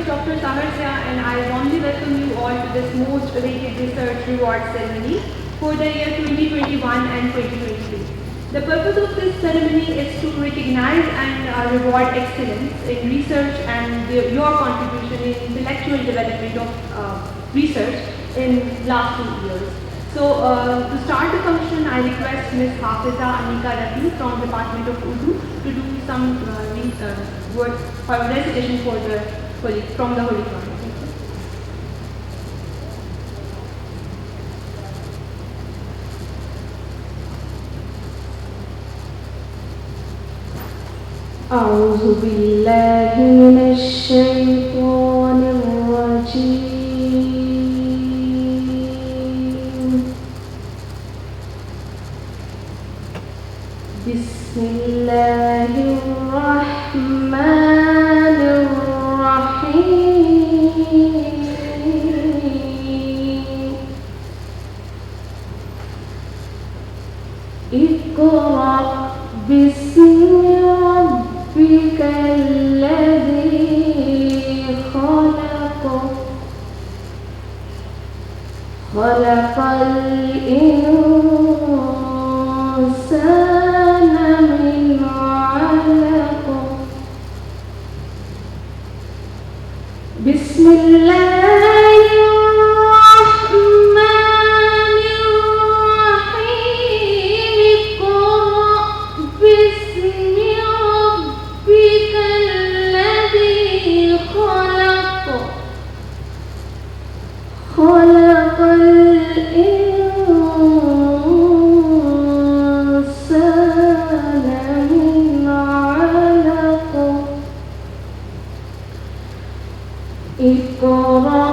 Dr. Saharsya, and I warmly welcome you all to this most awaited research reward ceremony for the year 2021 and 2022. The purpose of this ceremony is to recognize and reward excellence in research and your contribution in intellectual development of research in last 2 years. So to start the function, I request Ms. Hafiza Anika Rafi from Department of Urdu to do some word or recitation for the from the Holy Quran. أعوذ بالله من الشيطان الرجيم بسم الله الرحمن الرحيم اقرأ باسم ربك الذي خلق خلق الإنسان من علق بسم الله الرحمن الرحيم اقرأ باسم ربك الذي خلق خلق الإنسان من علق اقرأ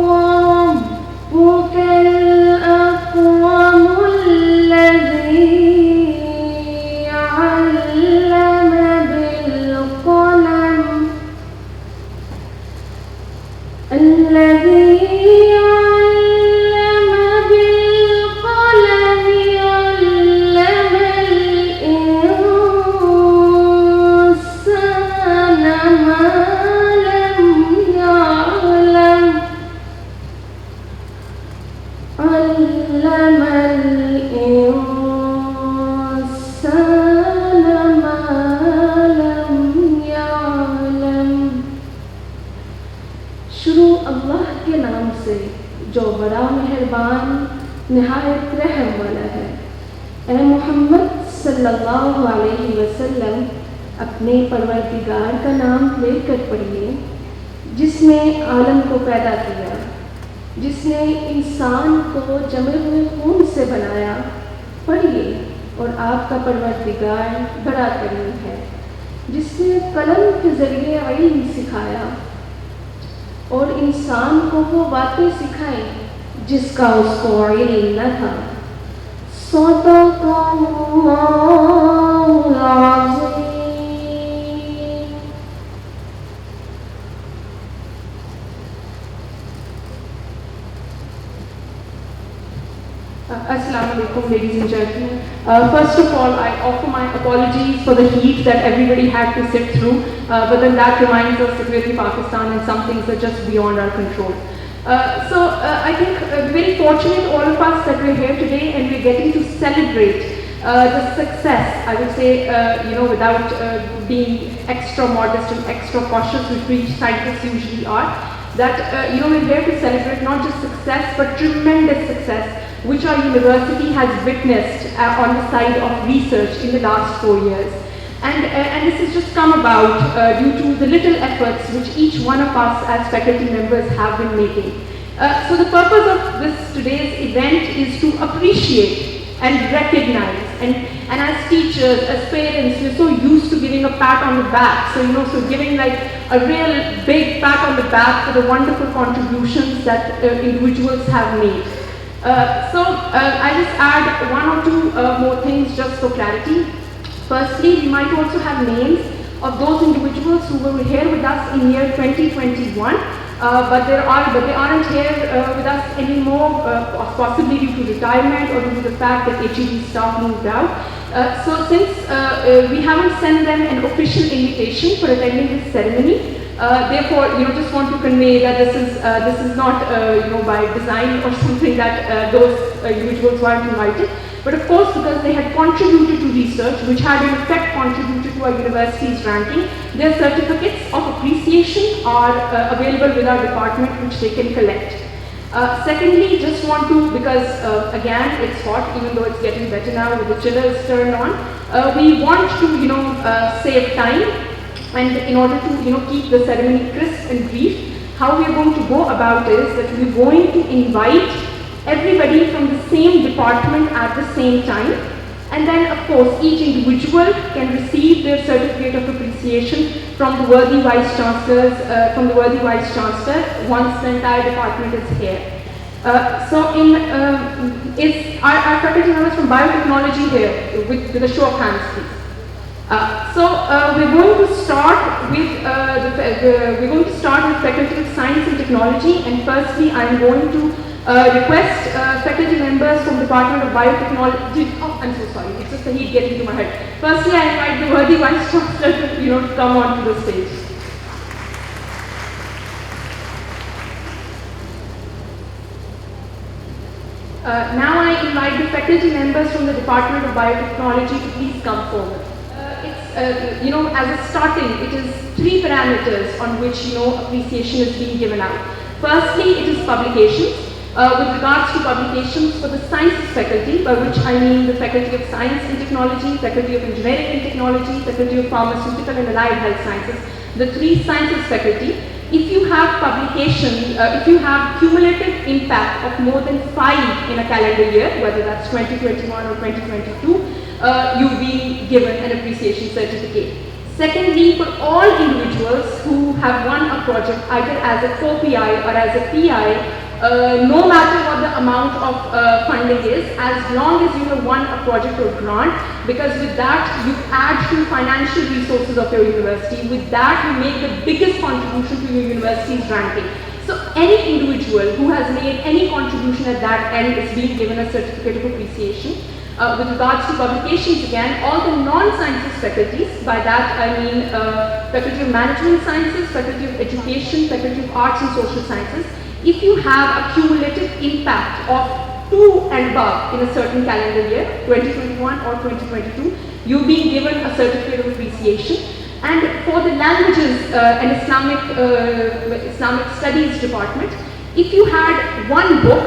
وربك الأكرم الذي علم بالقلم الذي علم بالقلم علم الإنسان ما لم يعلم علم الإنسان ما لم يعلم शुरू अल्लाह के नाम से जो बड़ा मेहरबान निहायत रहम वाला है। ए मोहम्मद सल्लल्लाहु अलैहि वसल्लम अपने परवरदिगार का नाम लेकर पढ़िए जिसने आलम को पैदा किया, जिसने इंसान को जमे हुए खून से बनाया। पढ़िए और आपका परवरदिगार बड़ा करीम है, जिसने कलम के ज़रिए इल्म सिखाया और इंसान को वो बातें सिखाई जिसका उसको इल्म न था। सदक़ल्लाहुल अज़ीम। Assalamu alaikum, ladies and gentlemen. First of all, I offer my apologies for the heat that everybody had to sit through, but then that reminds us that we're in Pakistan and some things are just beyond our control. I think very fortunate all of us that we're here today and we're getting to celebrate the success, I would say, without being extra modest and extra cautious, which we scientists usually are, that, we're here to celebrate not just success, but tremendous success, which our university has witnessed on the side of research in the last 4 years. And this has just come about due to the little efforts which each one of us as faculty members have been making. So the purpose of today's event is to appreciate and recognize, and as teachers, as parents, we're so used to giving a pat on the back, so giving like a real big pat on the back for the wonderful contributions that individuals have made. I just add one or two more things just for clarity. Firstly, we might also have names of those individuals who were here with us in year 2021, but they aren't here with us anymore, possibly due to retirement or due to the fact that HED staff moved out. So since we haven't sent them an official invitation for attending this ceremony, Therefore, just want to convey that this is not by design or something that those individuals weren't invited, but of course because they had contributed to research which had in effect contributed to our university's ranking, their certificates of appreciation are available with our department, which they can collect. Secondly, just want to, because again it's hot, even though it's getting better now with the chillers turned on, we want to save time, and in order to keep the ceremony crisp and brief, how we are going to go about is that we're going to invite everybody from the same department at the same time, and then of course each individual can receive their certificate of appreciation from the worthy Vice-Chancellor once the entire department is here. So is our faculty members from biotechnology here with a show of hands, please? We're going to start with Faculty of Science and Technology, and firstly I'm going to request faculty members from Department of Biotechnology. Oh, I'm so sorry, it's just the heat getting to my head. Firstly, I invite the worthy Vice-Chancellor to come onto the stage. Now I invite the faculty members from the Department of Biotechnology to please come forward. As a starting, it is 3 parameters on which appreciation is being given out. Firstly, it is publications. With regards to publications for the sciences faculty, by which I mean the Faculty of Science and Technology, Faculty of Engineering and Technology, Faculty of Pharmaceutical and Allied Health Sciences, the 3 sciences faculty. If you have publication, if you have cumulative impact of more than 5 in a calendar year, whether that's 2021 or 2022, you'll be given an appreciation certificate. Secondly, for all individuals who have won a project either as a co-PI or as a PI, no matter what the amount of funding is, as long as you have won a project or grant, because with that you add to financial resources of your university. With that you make the biggest contribution to your university's ranking. So any individual who has made any contribution at that end is being given a certificate of appreciation. With regards to publications, again, all the non-sciences faculties, by that I mean Faculty of Management Sciences, Faculty of Education, Faculty of Arts and Social Sciences, if you have a cumulative impact of 2 and above in a certain calendar year, 2021 or 2022, you're being given a certificate of appreciation. And for the languages and Islamic Studies department, if you had 1 book,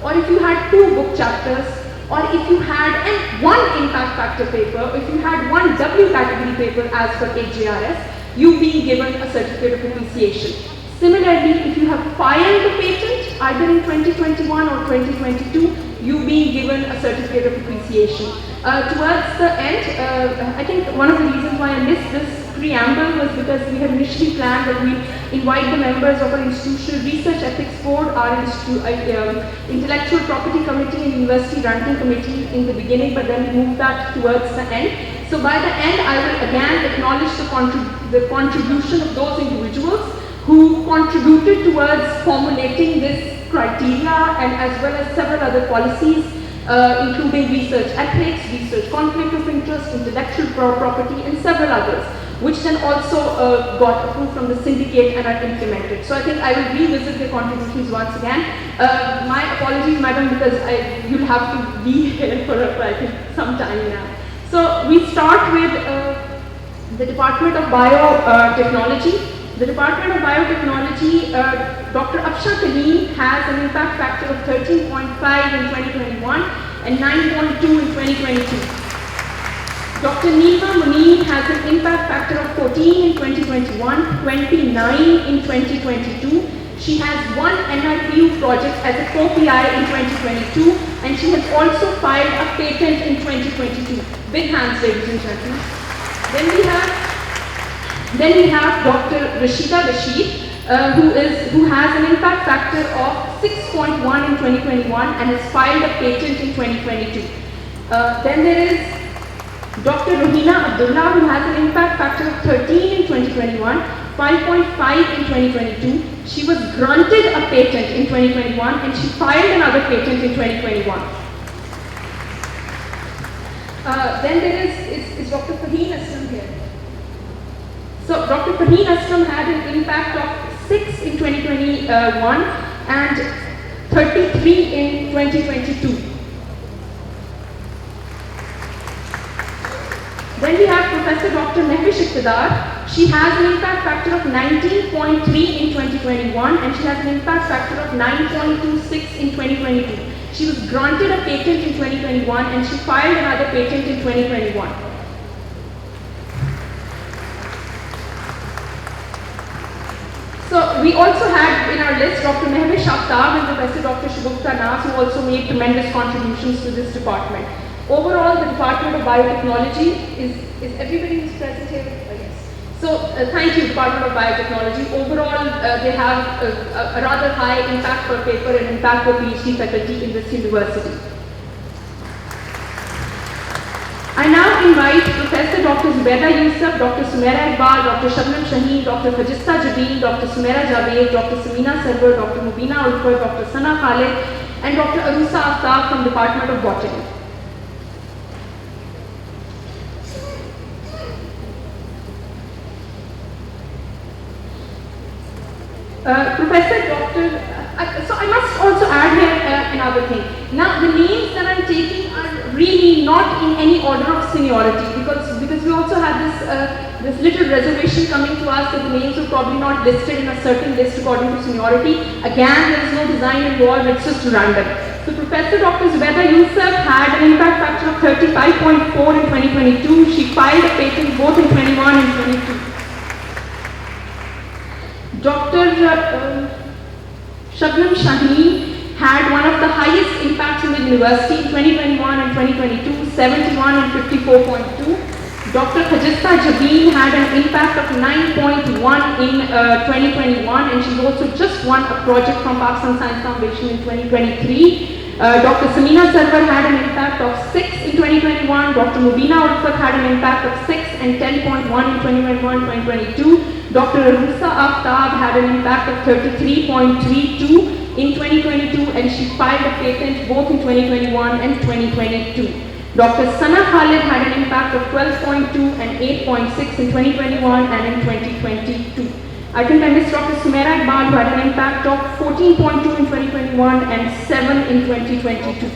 or if you had 2 book chapters, or if you had 1 impact factor paper, or if you had 1 W category paper as per HJRS, you're being given a certificate of appreciation. Similarly, if you have filed a patent either in 2021 or 2022, you're being given a certificate of appreciation. Towards the end, I think one of the reasons why I missed this preamble was because we had initially planned that we invite the members of our institutional research ethics board, our intellectual property committee and university ranking committee in the beginning, but then we moved that towards the end. So by the end, I will again acknowledge the contribution of those individuals who contributed towards formulating this criteria, and as well as several other policies, including research ethics, research conflict of interest, intellectual property, and several others, which then also got approved from the syndicate and are implemented. So I think I will revisit the contributions once again. My apologies, madam, because you'll have to be here for some time now. So we start with the Department of Biotechnology. The Department of Biotechnology, Dr. Afsha Kaleem has an impact factor of 13.5 in 2021 and 9.2 in 2022. Dr. Neema Muneen has an impact factor of 14 in 2021, 29 in 2022. She has 1 NIPU project as a co-PI in 2022, and she has also filed a patent in 2022. Big hands, ladies and gentlemen. Then we have Dr. Rashida Rashid, who has an impact factor of 6.1 in 2021 and has filed a patent in 2022. Then there is Dr. Rohina Abdullah, who has an impact factor of 13 in 2021, 5.5 in 2022. She was granted a patent in 2021 and she filed another patent in 2021. Then there is Dr. Faheen Aslam here. So Dr. Faheen Aslam had an impact 2021 and 33 in 2022. Then we have Professor Dr. Mehwish Iqtidar. She has an impact factor of 19.3 in 2021 and she has an impact factor of 9.26 in 2022. She was granted a patent in 2021 and she filed another patent in 2021. So we also had in our list Dr. Mehwish Aftab and Professor Dr. Shugufta Nas, who also made tremendous contributions to this department. Overall, the Department of Biotechnology is everybody who's present here? Yes. So thank you, Department of Biotechnology. Overall, they have a rather high impact per paper and impact per PhD faculty in this university. I now invite Professor Dr. Zubaida Yusuf, Dr. Sumaira Iqbal, Dr. Shabnam Shaheen, Dr. Fajista Jabeen, Dr. Sumaira Javed, Dr. Samina Sarwar, Dr. Mubina Ulfar, Dr. Sana Khalid, and Dr. Arusa Aftab from Department of Botany. Professor Dr. So I must also add here another thing. Now the names that I'm taking are really not in any order of seniority because we also have this little reservation coming to us that the names are probably not listed in a certain list according to seniority. Again, there is no design involved, it's just random. So Professor Dr. Zubaida Yusuf had an impact factor of 35.4 in 2022. She filed a patent both in 21 and 22. Dr. Shabnam Shaheen had one of the highest impacts in the university in 2021 and 2022, 71 and 54.2. Dr. Fajista Jabeen had an impact of 9.1 in 2021 and she's also just won a project from Pakistan Science Foundation in 2023. Dr. Samina Sarwar had an impact of 6 in 2021. Dr. Mubina Ulfat had an impact of 6 and 10.1 in 2021-2022. Dr. Arusa Aftab had an impact of 33.32 in 2022 and she filed a patent both in 2021 and 2022. Dr. Sana Khalid had an impact of 12.2 and 8.6 in 2021 and in 2022. I think I missed Dr. Sumaira Iqbal, who had an impact of 14.2 in 2021 and 7 in 2022.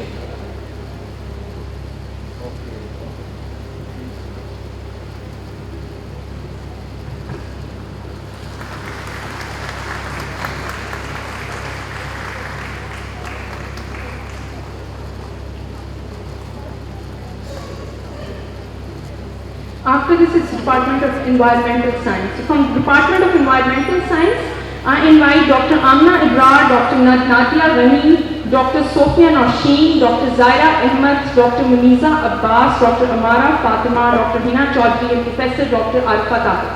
After this, it's Department of Environmental Science. So from the Department of Environmental Science, I invite Dr. Amna Ibrar, Dr. Nadia Ghani, Dr. Sophia Nausheen, Dr. Zaira Ahmed, Dr. Muniza Abbas, Dr. Amara Fatima, Dr. Hina Chaudhary, and Professor Dr. Arfa Tahir.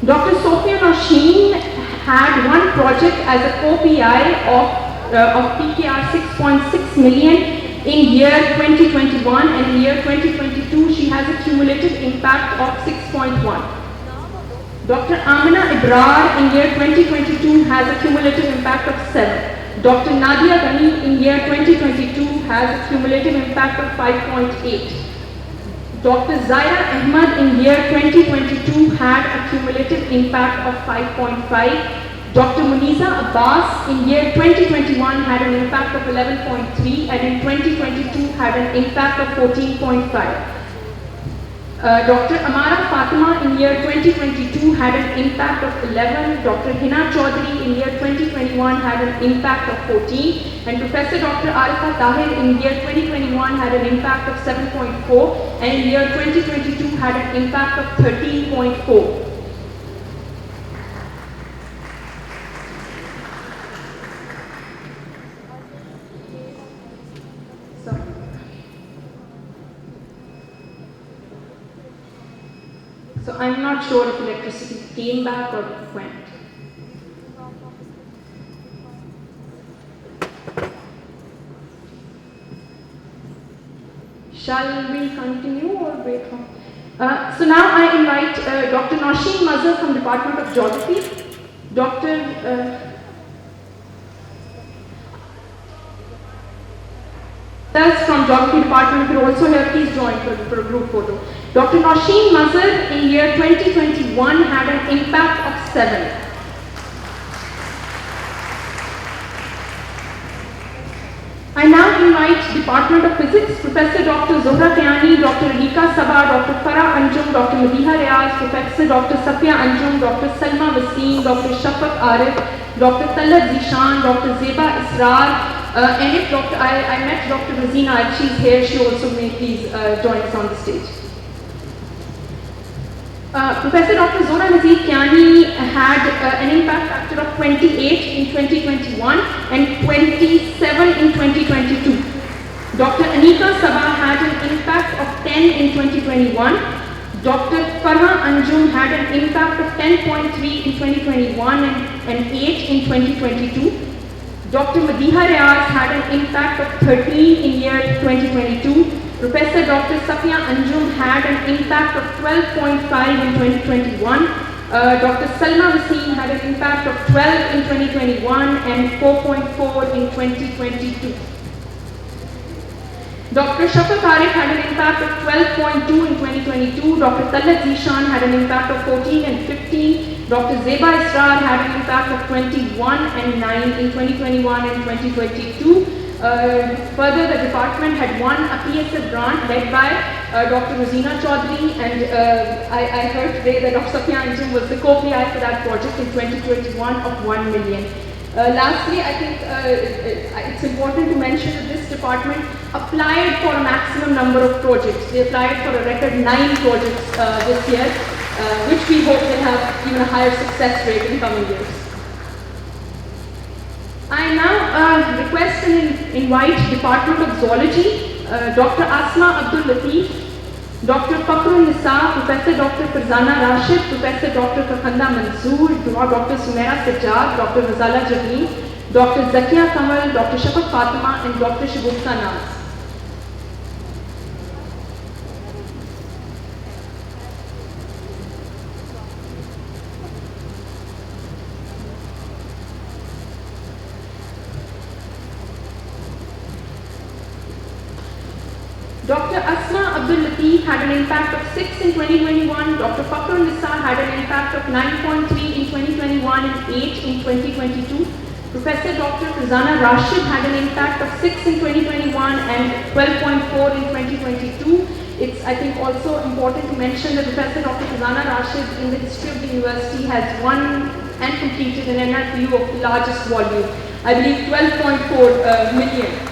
Dr. Sophia Nausheen had one project as a co-PI of PKR 6.6 million in year 2021 and in year 2022 she has a cumulative impact of 6.1. Dr. Amina Ibrar in year 2022 has a cumulative impact of 7. Dr. Nadia Ghani in year 2022 has a cumulative impact of 5.8. Dr. Zaira Ahmed in year 2022 had a cumulative impact of 5.5. Dr. Muniza Abbas in year 2021 had an impact of 11.3 and in 2022 had an impact of 14.5. Dr. Amara Fatima in year 2022 had an impact of 11. Dr. Hina Chaudhary in year 2021 had an impact of 14. And Professor Dr. Arfa Tahir in year 2021 had an impact of 7.4 and in year 2022 had an impact of 13.4. So I'm not sure if electricity came back or went. Shall we continue or wait for? So now I invite Dr. Nausheen Mazhar from Department of Geography, Dr. Thus, from Geography Department, if you're also here, please join for a group photo. Dr. Nausheen Mazhar in year 2021 had an impact of 7. I now invite Department of Physics, Professor Dr. Zohra Kayani, Dr. Rika Sabah, Dr. Farah Anjum, Dr. Madiha Riaz, Professor Dr. Safia Anjum, Dr. Salma Wasim, Dr. Shafaq Arif, Dr. Talab Zishan, Dr. Zeba Israr, and if I met Dr. Razina, if she's here, she also may please join us on the stage. Professor Dr. Zohra Nazir Kiani had an impact factor of 28 in 2021 and 27 in 2022. Dr. Anika Sabah had an impact of 10 in 2021. Dr. Farah Anjum had an impact of 10.3 in 2021 and 8 in 2022. Dr. Madiha Riaz had an impact of 13 in year 2022. Professor Dr. Safia Anjum had an impact of 12.5 in 2021. Dr. Salma Wasim had an impact of 12 in 2021 and 4.4 in 2022. Dr. Shafaq Arif had an impact of 12.2 in 2022. Dr. Talab Zishan had an impact of 14 and 15. Dr. Zeba Israr had an impact of 21 and 9 in 2021 and 2022. Further, the department had won a PSF grant led by Dr. Rosina Chaudhary, and I heard today that Dr. Safia Anjum was the co-PI for that project in 2021 of 1 million. Lastly, I think it's important to mention that this department applied for a maximum number of projects. They applied for a record 9 projects this year, which we hope will have even a higher success rate in coming years. I now request and invite Department of Zoology, Dr. Asma Abdul Latif, Dr. Fakhrul Nisa, Professor Dr. Farzana Rashid, Professor Dr. Fakhanda Mansoor, Dr. Sumaira Sajjad, Dr. Razala Javeen, Dr. Zakia Kamal, Dr. Shafaq Fatima, and Dr. Shagufta Naz. Dr. Asma Abdul Latif had an impact of 6 in 2021, Dr. Fakhrul Nisa had an impact of 9.3 in 2021 and 8 in 2022. Professor Dr. Farzana Rashid had an impact of 6 in 2021 and 12.4 in 2022. It's, I think, also important to mention that Professor Dr. Farzana Rashid in the history of the university has won and completed an NRPU of the largest volume, I believe 12.4 million.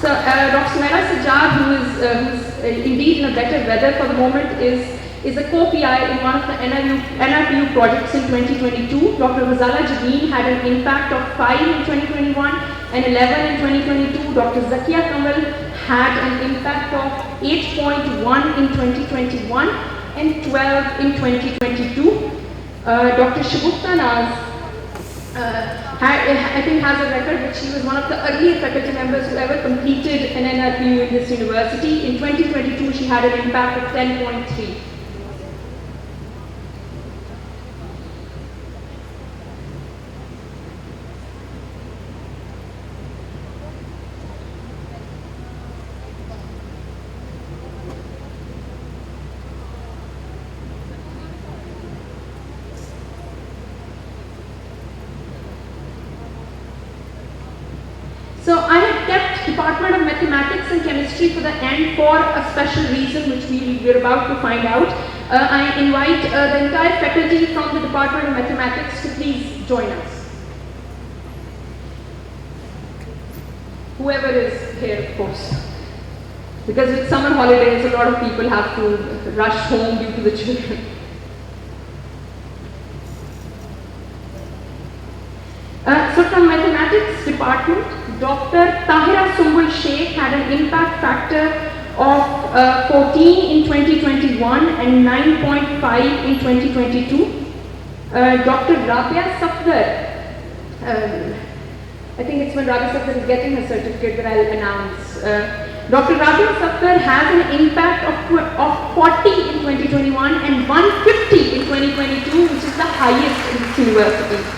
So Dr. Sumaira Sajjad, who's indeed in a better weather for the moment, is a co-PI in one of the NRPU projects in 2022. Dr. Razala Javeen had an impact of 5 in 2021 and 11 in 2022. Dr. Zakia Kamal had an impact of 8.1 in 2021 and 12 in 2022. Dr. Shagufta Naz I think has a record that she was one of the earlier faculty members who ever completed an NRPU in this university. In 2022, she had an impact of 10.3. So I have kept Department of Mathematics and Chemistry for the end for a special reason which we're about to find out. I invite the entire faculty from the Department of Mathematics to please join us. Whoever is here, of course. Because with summer holidays, a lot of people have to rush home due to the children. So from Mathematics Department, Dr. Tahira Sumbul Sheikh had an impact factor of 14 in 2021 and 9.5 in 2022. Dr. Rabia Safdar, I think it's when Rabia Safdar is getting her certificate that I'll announce. Dr. Rabia Safdar has an impact of 40 in 2021 and 150 in 2022, which is the highest in this university.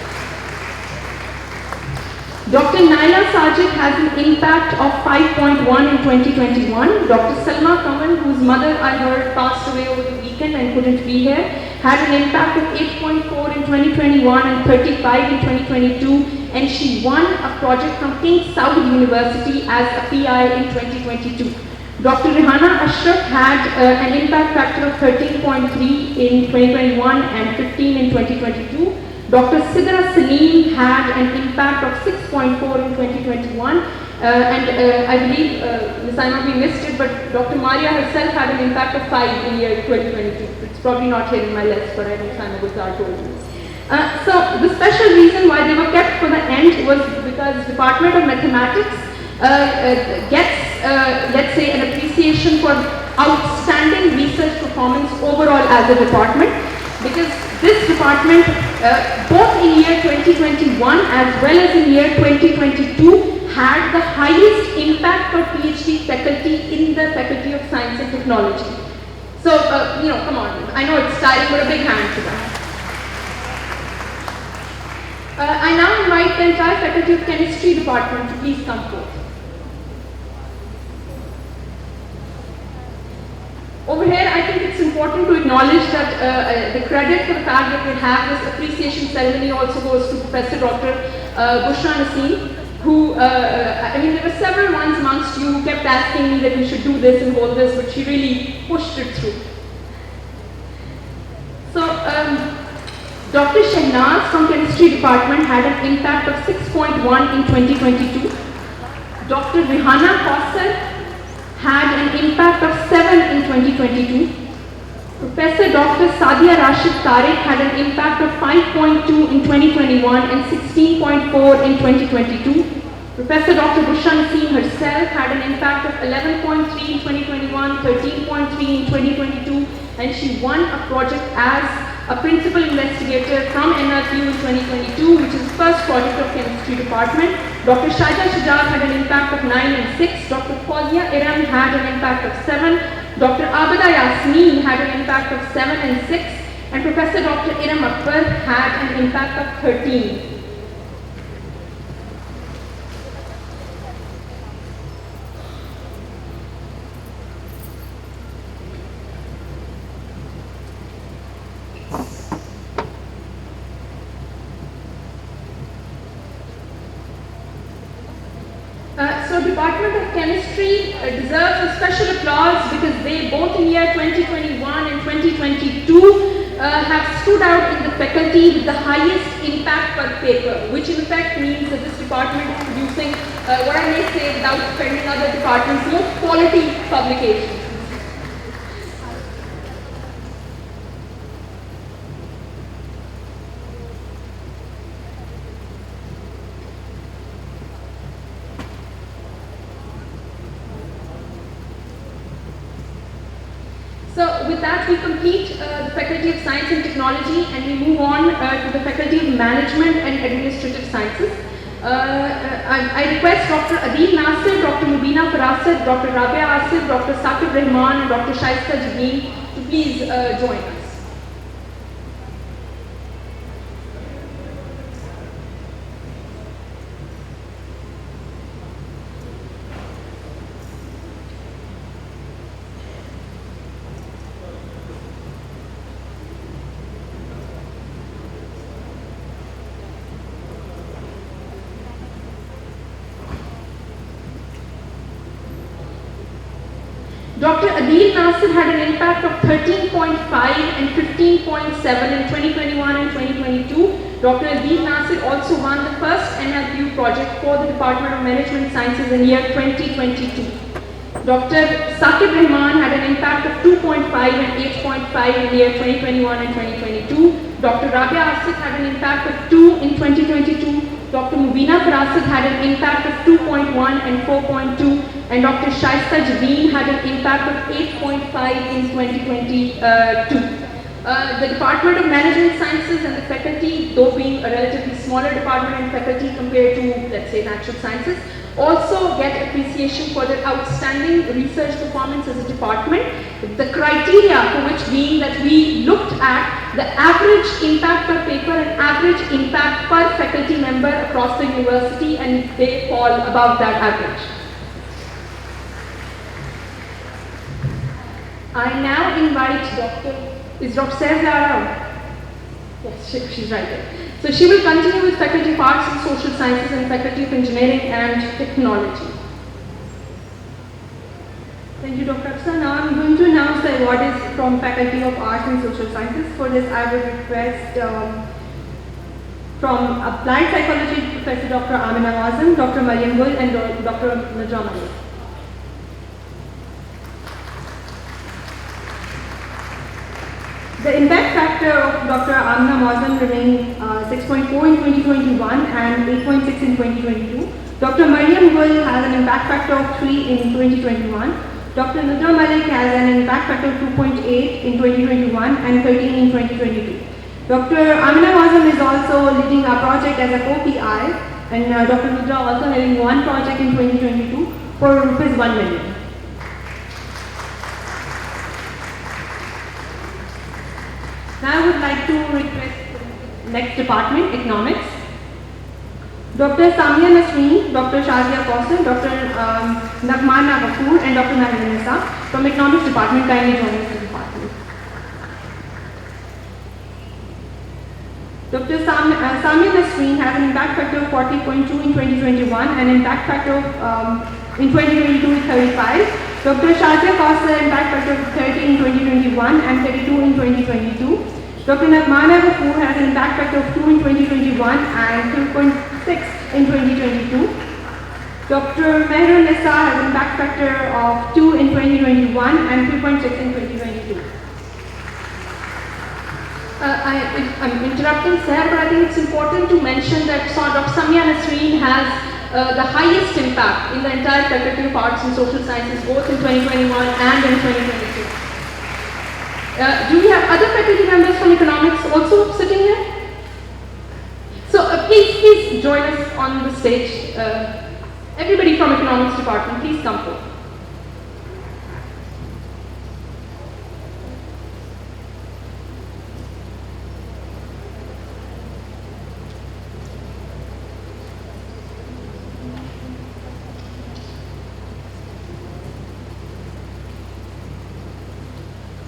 Dr. Dr. Naila Sajid has an impact of 5.1 in 2021. Dr. Salma Kamal, whose mother I heard passed away over the weekend and couldn't be here, had an impact of 8.4 in 2021 and 35 in 2022, and she won a project from King Saud University as a PI in 2022. Dr. Rehana Ashraf had an impact factor of 13.3 in 2021 and 15 in 2022. Dr. Sidra Salim had an impact of 6.4 in 2021, and I believe, Ms. Aima, we missed it, but Dr. Maria herself had an impact of 5 in year 2022. It's probably not here in my list, but I think Aima Gulzar told me. So the special reason why they were kept for the end was because Department of Mathematics gets, let's say, an appreciation for outstanding research performance overall as a department, because this department, both in year 2021 as well as in year 2022, had the highest impact for PhD faculty in the Faculty of Science and Technology. So, come on, I know it's tiring, but a big hand to that. I now invite the entire Faculty of Chemistry department to please come forth. Over here, I think it's important to acknowledge that the credit for the fact that we have this appreciation ceremony also goes to Professor Dr. Bushra Mirza, who, there were several ones amongst you who kept asking me that we should do this and hold this, but she really pushed it through. So, Dr. Shehnaz from Chemistry Department had an impact of 6.1 in 2022. Dr. Rehana Kausar had an impact of 7 in 2022. Professor Dr. Sadia Rashid Tariq had an impact of 5.2 in 2021 and 16.4 in 2022. Professor Dr. Bushra Mirza herself had an impact of 11.3 in 2021, 13.3 in 2022, and she won a project as a principal investigator from NRPU in 2022, which is the first project of Chemistry Department. Dr. Shaja Shujat had an impact of 9 and 6. Dr. Fawzia Iram had an impact of 7. Dr. Abida Yasmeen had an impact of 7 and 6. And Professor Dr. Iram Akbar had an impact of 13. So Department of Chemistry deserves a special applause because they both in year 2021 and 2022 have stood out in the faculty with the highest impact per paper, which in effect means that this department is producing what I may say without offending other departments, most quality publications. So with that, we complete the Faculty of Science and Technology and we move on to the Faculty of Management and Administrative Sciences. I request Dr. Adil Nasir, Dr. Mubina Farasat, Dr. Rabia Asif, Dr. Saqib Rahman and Dr. Shaista Jabeen to please join us. Dr. Adil Nasir had an impact of 13.5 and 15.7 in 2021 and 2022. Dr. Adil Nasir also won the first NLPU project for the Department of Management Sciences in year 2022. Dr. Saqib Rahman had an impact of 2.5 and 8.5 in year 2021 and 2022. Dr. Rabia Asif had an impact of 2 in 2022. Dr. Mubina Farasat had an impact of 2.1 and 4.2. And Dr. Shaista Jabeen had an impact of 8.5 in 2022. The Department of Management Sciences and the faculty, though being a relatively smaller department and faculty compared to, let's say, natural sciences, also get appreciation for their outstanding research performance as a department. The criteria for which being that we looked at the average impact per paper and average impact per faculty member across the university, and they fall above that average. I now invite is Dr. Sarah around? Yes, she's right there. So she will continue with Faculty of Arts and Social Sciences and Faculty of Engineering and Technology. Thank you, Dr. Afsa. Now I'm going to announce the awardees from Faculty of Arts and Social Sciences. For this, I would request from Applied Psychology, Professor Dr. Amina Wazam, Dr. Mariam Gul, and Dr. Najwa Malik. The impact factor of Dr. Amina Wazam remained 6.4 in 2021 and 8.6 in 2022. Dr. Mariam Gul has an impact factor of 3 in 2021. Dr. Najwa Malik has an impact factor of 2.8 in 2021 and 13 in 2022. Dr. Amina Wazam is also leading a project as a co-PI, and Dr. Najwa also having one project in 2022 for Rs 1 million. Now I would like to request next department, economics. Dr. Samia Nasreen, Dr. Shazia Kausar, Dr. Nagmana Ghafoor, and Dr. Nahid Nisa from economics department kindly join us in the department. Dr. Samia Nasreen has an impact factor of 40.2 in 2021 and impact factor of in 2022 is 35. Dr. Shazia Kausar impact factor of 30 in 2021 and 32 in 2022. Dr. Nagmana Ghafoor has an impact factor of 2 in 2021 and 2.6 in 2022. Dr. Mehrul Nisa has an impact factor of 2 in 2021 and 3.6 in 2022. I'm interrupting Sir, but I think it's important to mention that Dr. Samia Nasreen has the highest impact in the entire Faculty of Arts and Social Sciences, both in 2021 and in 2022. Do we have other faculty members from economics also sitting here? So please join us on the stage. Everybody from economics department, please come forward.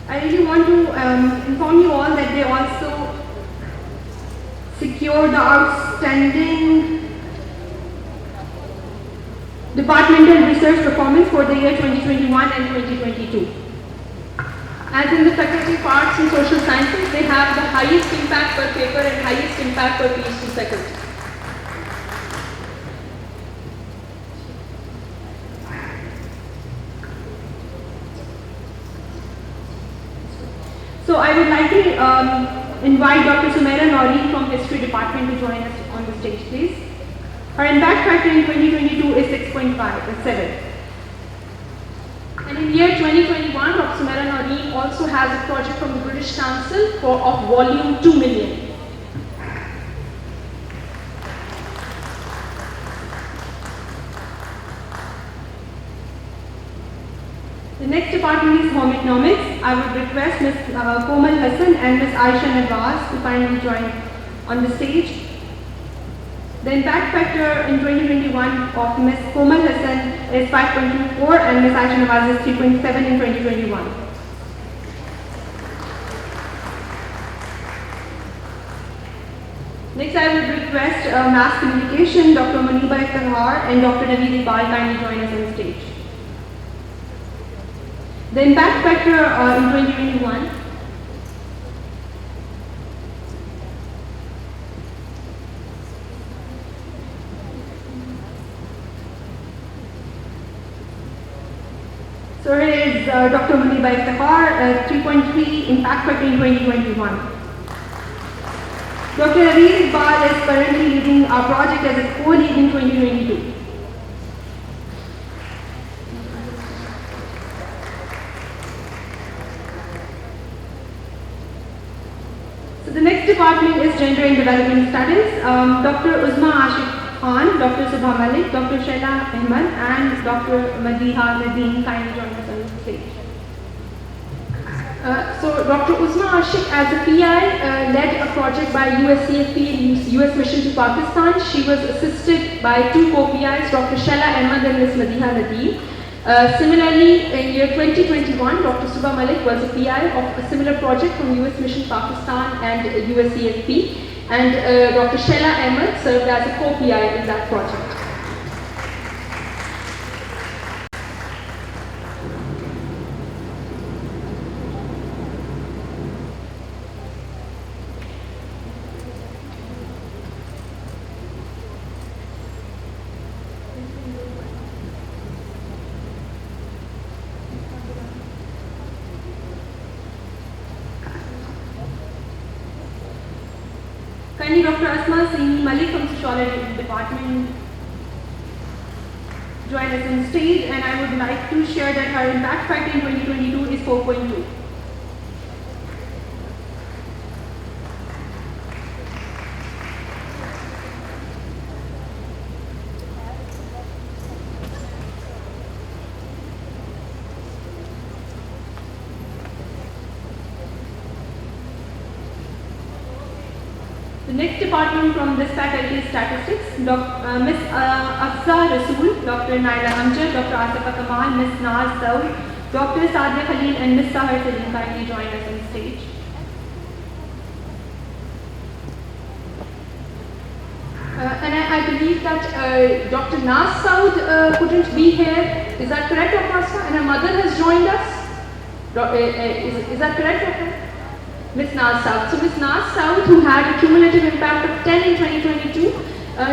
I really want to inform you all that they also secured the outstanding departmental research performance for the year 2021 and 2022. As in the Faculty of Arts and Social Sciences, they have the highest impact per paper and highest impact per PhD faculty. So I would like to invite Dr. Sumaira Noreen from History Department to join us on the stage, please. Her impact factor in 2022 is 6.5, that's 7. And in year 2021, Dr. Sumaira Noreen also has a project from the British Council of volume 2 million. The next department is home economics. I would request Ms. Komal Hassan and Ms. Aisha Nawaz to kindly join on the stage. The impact factor in 2021 of Ms. Komal Hassan is 5.24 and Ms. Aisha Nawaz is 3.7 in 2021. Next, I would request mass communication, Dr. Maniba Iftihar and Dr. Naveed Iqbal kindly join us on the stage. The impact factor in 2021 so here is Dr. Maniba Iftihar, 3.3 impact factor in 2021. Dr. Naveed Iqbal is currently leading our project as a co-lead in 2022. The next department is Gender and Development Studies. Dr. Uzma Ashik Khan, Dr. Subha Malik, Dr. Shaila Ahmed, and Dr. Madiha Nadeen kindly join us on the stage. So Dr. Uzma Ashik as a PI led a project by USCFP and US Mission to Pakistan. She was assisted by two co-PIs, Dr. Shaila Ahmed and Ms. Madiha Nadeem. Similarly, in year 2021, Dr. Subha Malik was a PI of a similar project from US Mission Pakistan and USCFP, and Dr. Shaila Ahmed served as a co-PI in that project. Kindly Dr. Asma Singh Malik from Sociology Department join us on stage, and I would like to share that her impact factor in 2022 is 4.2. The next department from this faculty is statistics. Ms. Afza Rasool, Dr. Naila Amjad, Dr. Asifa Kamal, Ms. Naz Daud, Dr. Sadia Khalil, and Ms. Sahar Salim kindly join us on stage. And I believe that Dr. Naz Saud couldn't be here. Is that correct, Dr. Asma? And her mother has joined us. Is that correct, Dr.? Ms. Naz Saud. So Ms. Naz Saud, who had a cumulative impact of 10 in 2022,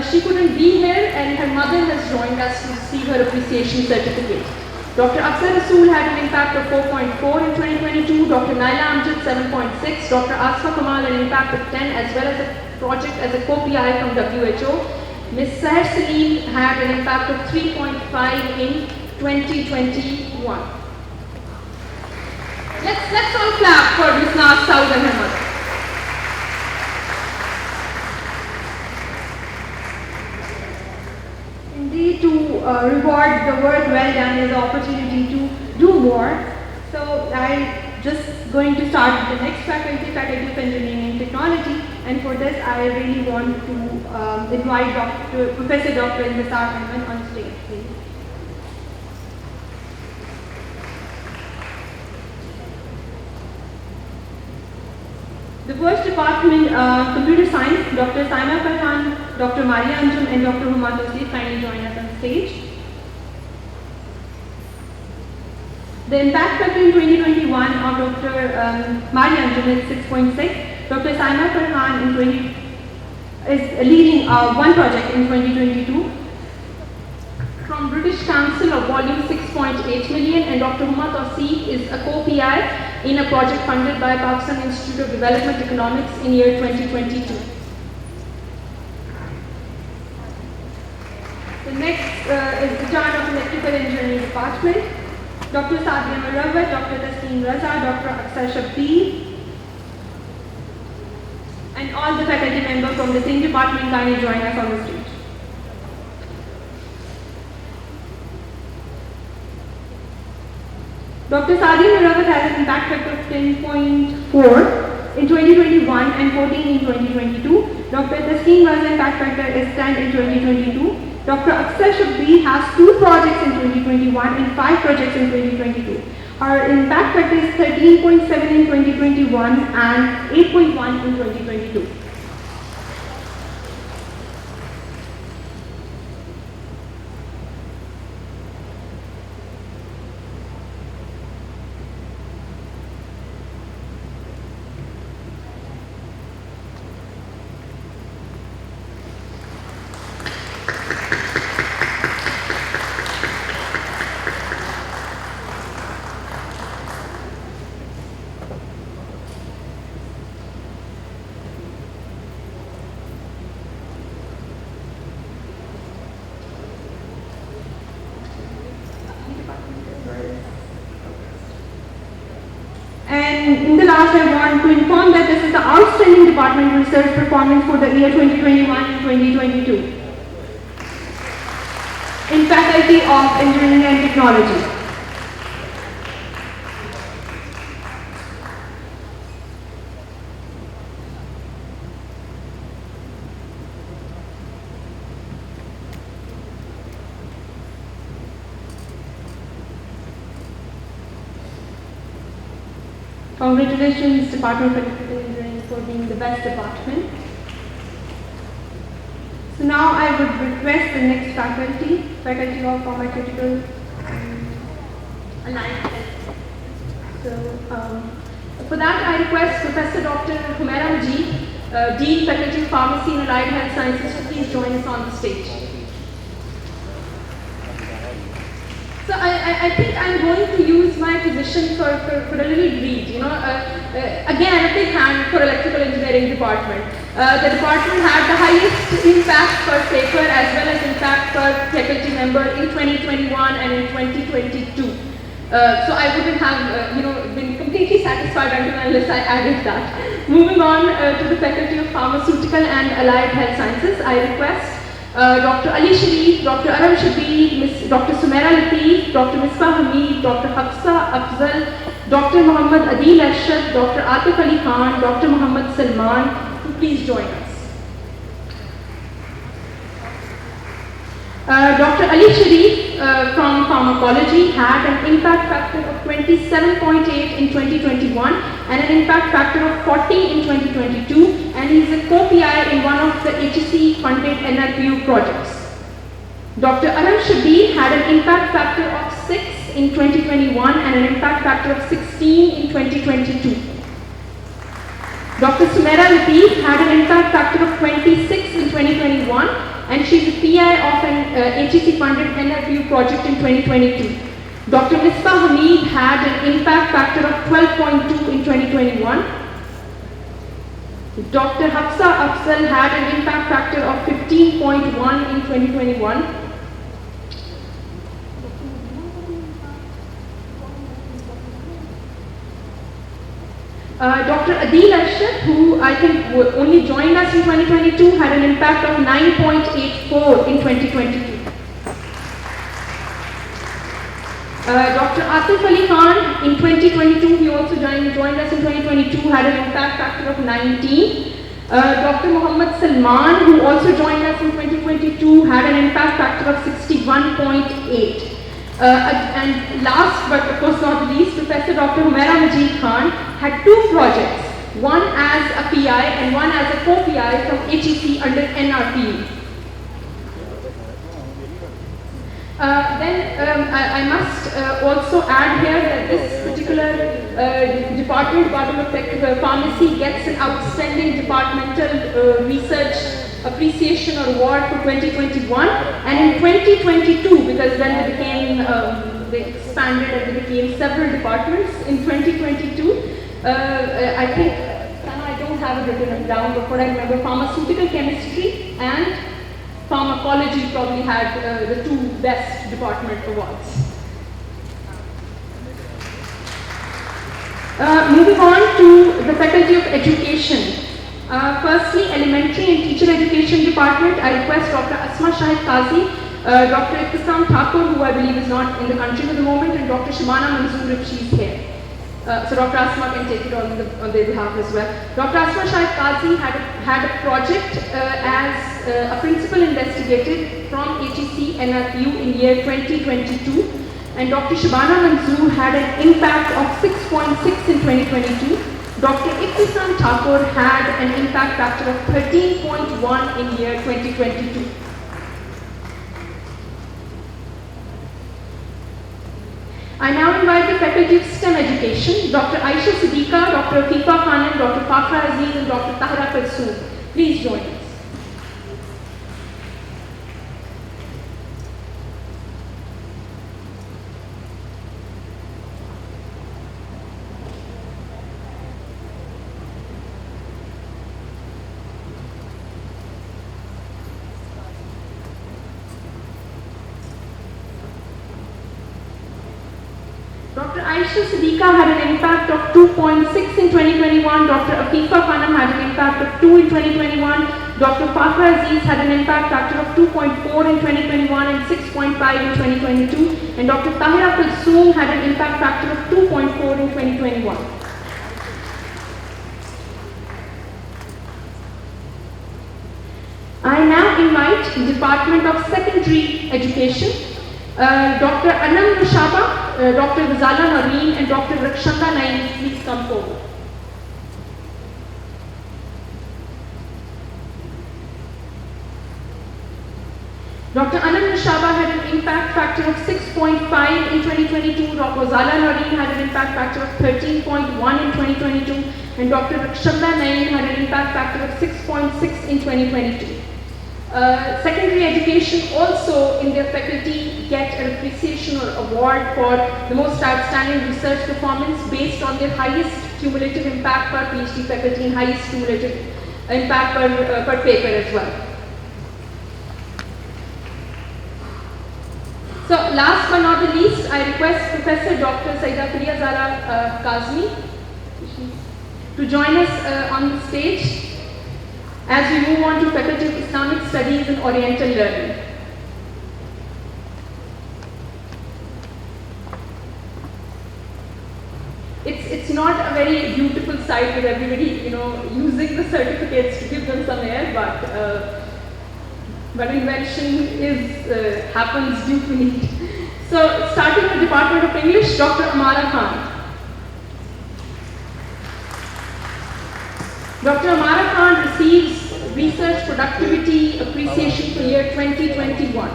she couldn't be here, and her mother has joined us to receive her appreciation certificate. Dr. Afza Rasool had an impact of 4.4 in 2022, Dr. Naila Amjad 7.6, Dr. Asifa Kamal an impact of 10, as well as a project as a co-PI from WHO. Ms. Sahar Salim had an impact of 3.5 in 2021. Let's all clap for Ms. Naz Saud and her mother. Indeed, to reward the work well done is an opportunity to do more. So I just going to start with the next faculty of Engineering and Technology, and for this I really want to invite Professor Dr. Intisar Ahmed on stage, please. The first department, Computer Science, Dr. Saima Farhan, Dr. Maria Anjum, and Dr. Huma Tosif kindly join us on stage. The impact factor in 2021 of Dr. Maria Anjum is 6.6. Dr. Saima Farhan is leading one project in 2022. From British Council of volume 6.8 million, and Dr. Huma Tosif is a co-PI in a project funded by Pakistan Institute of Development Economics in year 2022. The next is the turn of Electrical Engineering Department. Dr. Sadia Murawat, Dr. Tasneem Raza, Dr. Aksar Shabbi, and all the faculty members from the same department kindly join us on the stage. Dr. Sadia Murawat has an impact factor of 10.4 in 2021 and 14 in 2022. Dr. Tasneem Raza's impact factor is 10 in 2022. Dr. Aksar Shabbi has 2 projects in 2021 and 5 projects in 2022. Her impact factor is 13.7 in 2021 and 8.1 in 2022. And in the last, I want to inform that this is the outstanding department research performance for the year 2021 and 2022. in Faculty of Engineering and Technology. Congratulations, Department of Electrical Engineering, for being the best department. So now I would request the next faculty, Faculty of Pharmaceutical Allied Health. So for that I request Professor Dr. Humaira Majid, Dean, Faculty of Pharmacy and Allied Health Sciences, to please join us on the stage. So I think I'm going to use my position for a little read, again a big hand for electrical engineering department. The department had the highest impact per paper as well as impact per faculty member in 2021 and in 2022. So I wouldn't have been completely satisfied unless I added that. Moving on to the Faculty of Pharmaceutical and Allied Health Sciences, I request Dr. Ali Sharif, Dr. Aram Shabir, Dr. Sumaira Lateef, Dr. Misbah Hamid, Dr. Hafsa Afzal, Dr. Muhammad Adil Arshad, Dr. Atif Ali Khan, Dr. Muhammad Salman to please join us. Dr. Ali Sharif from Pharmacology had an impact factor of 27.8 in 2021 and an impact factor of 40 in 2022, and he is a co-PI in one of the HEC funded NRPU projects. Dr. Aram Shabir had an impact factor of 6 in 2021 and an impact factor of 16 in 2022. Dr. Sumaira Lateef had an impact factor of 26 in 2021, and she is a PI of an HEC funded NRPU project in 2022. Dr. Misbah Hamid had an impact factor of 12.2 in 2021. Dr. Hafsa Afzal had an impact factor of 15.1 in 2021. Dr. Adil Arshad, who I think only joined us in 2022, had an impact of 9.84 in 2022. Dr. Atif Ali Khan, in 2022, he also joined us in 2022, had an impact factor of 19. Dr. Muhammad Salman, who also joined us in 2022, had an impact factor of 61.8. And last but of course not least, Professor Dr. Humaira Majid Khan had two projects, one as a PI and one as a co-PI from HEC under NRPU. I must also add here that this particular Department of Pharmacy gets an outstanding departmental research appreciation award for 2021, and in 2022, because when they became, they expanded and they became several departments in 2022, I think, I don't have it written down, but what I remember, pharmaceutical chemistry and pharmacology probably had the two best department awards. Moving on to the Faculty of Education. Firstly, Elementary and Teacher Education Department, I request Dr. Asma Shahid Qazi, Dr. Iktisam Thakur, who I believe is not in the country at the moment, and Dr. Shabana Manzoor if she's here. So Dr. Asma can take it on their behalf as well. Dr. Asma Shahid Qazi had a project as a principal investigator from HEC NRPU in year 2022, and Dr. Shabana Manzoor had an impact of 6.6 in 2022. Dr. Iktisam Thakur had an impact factor of 13.1 in year 2022. I now invite the Faculty of STEM Education, Dr. Aisha Siddiqa, Dr. Afifa Khanam, Dr. Fakra Aziz, and Dr. Tahra Kalsoom. Please join us. Dr. Aisha Siddiqa had an impact of 2.6 in 2021, Dr. Afifa Khanam had an impact of 2 in 2021, Dr. Fakhra Aziz had an impact factor of 2.4 in 2021 and 6.5 in 2022, and Dr. Tahira Kulsoom had an impact factor of 2.4 in 2021. I now invite the Department of Secondary Education, Dr. Anam Nushaba, Dr. Ghazala Noreen, and Dr. Rakshanda Naim, please come forward. Dr. Anam Nushaba had an impact factor of 6.5 in 2022, Dr. Ghazala Noreen had an impact factor of 13.1 in 2022, and Dr. Rakshanda Naim had an impact factor of 6.6 in 2022. Secondary education also in their faculty get an appreciation or award for the most outstanding research performance based on their highest cumulative impact per PhD faculty and highest cumulative impact per paper as well. So last but not the least, I request Professor Dr. Saida Priya Zara Kazmi to join us on the stage as we move on to Faculty of Islamic Studies and Oriental Learning. It's not a very beautiful sight with everybody, using the certificates to give them some air, but invention happens due to need. So starting with Department of English, Dr. Amara Khan. Dr. Amara Khan receives Research Productivity Appreciation for year 2021.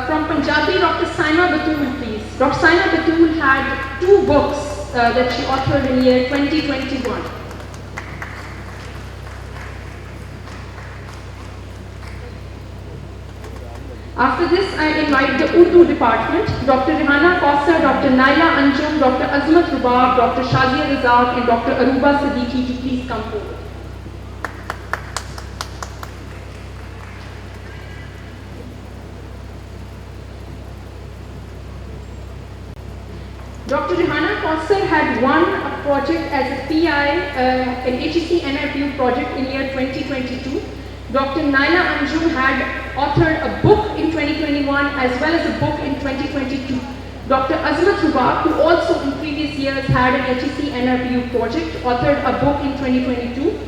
From Punjabi, Dr. Saima Batul, please. Dr. Saima Batul had 2 books that she authored in year 2021. After this, I invite the Urdu department, Dr. Rihana Kausar, Dr. Naila Anjum, Dr. Azmat Rubab, Dr. Shazia Razak, and Dr. Aruba Siddiqui to please come forward. Dr. Rihana Kausar had won a project as a PI, an HEC NRPU project in year 2022. Dr. Naila Anjum had authored a book in 2021 as well as a book in 2022. Dr. Azmat Rubab, who also in previous years had an HEC NRPU project, authored a book in 2022.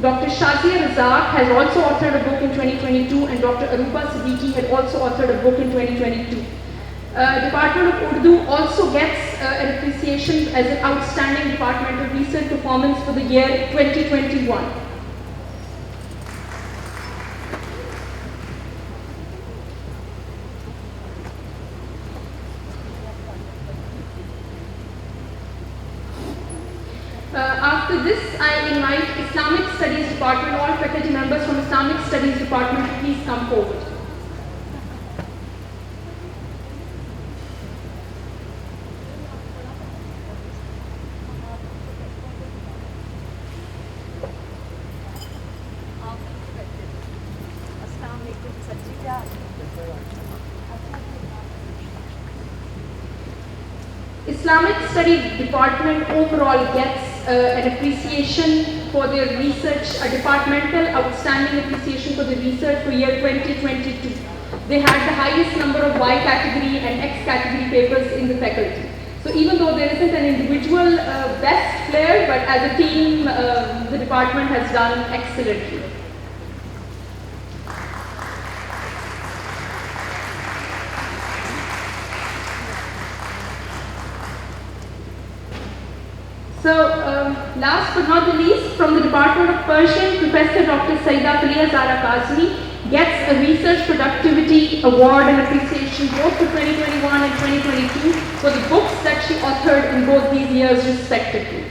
Dr. Shazia Razak has also authored a book in 2022, and Dr. Aruba Siddiqui had also authored a book in 2022. Department of Urdu also gets an appreciation as an outstanding departmental research performance for the year 2021. After this, I invite Islamic Studies Department, all faculty members from Islamic Studies Department to please come forward. Islamic Studies Department overall gets an appreciation for their research, a departmental outstanding appreciation for the research for year 2022. They had the highest number of Y category and X category papers in the faculty. So even though there isn't an individual best player, but as a team, the department has done excellently. So, last but not the least, from the Department of Persian, Professor Dr. Saida Priya Zara Kazmi gets a Research Productivity Award and appreciation both for 2021 and 2022 for the books that she authored in both these years respectively.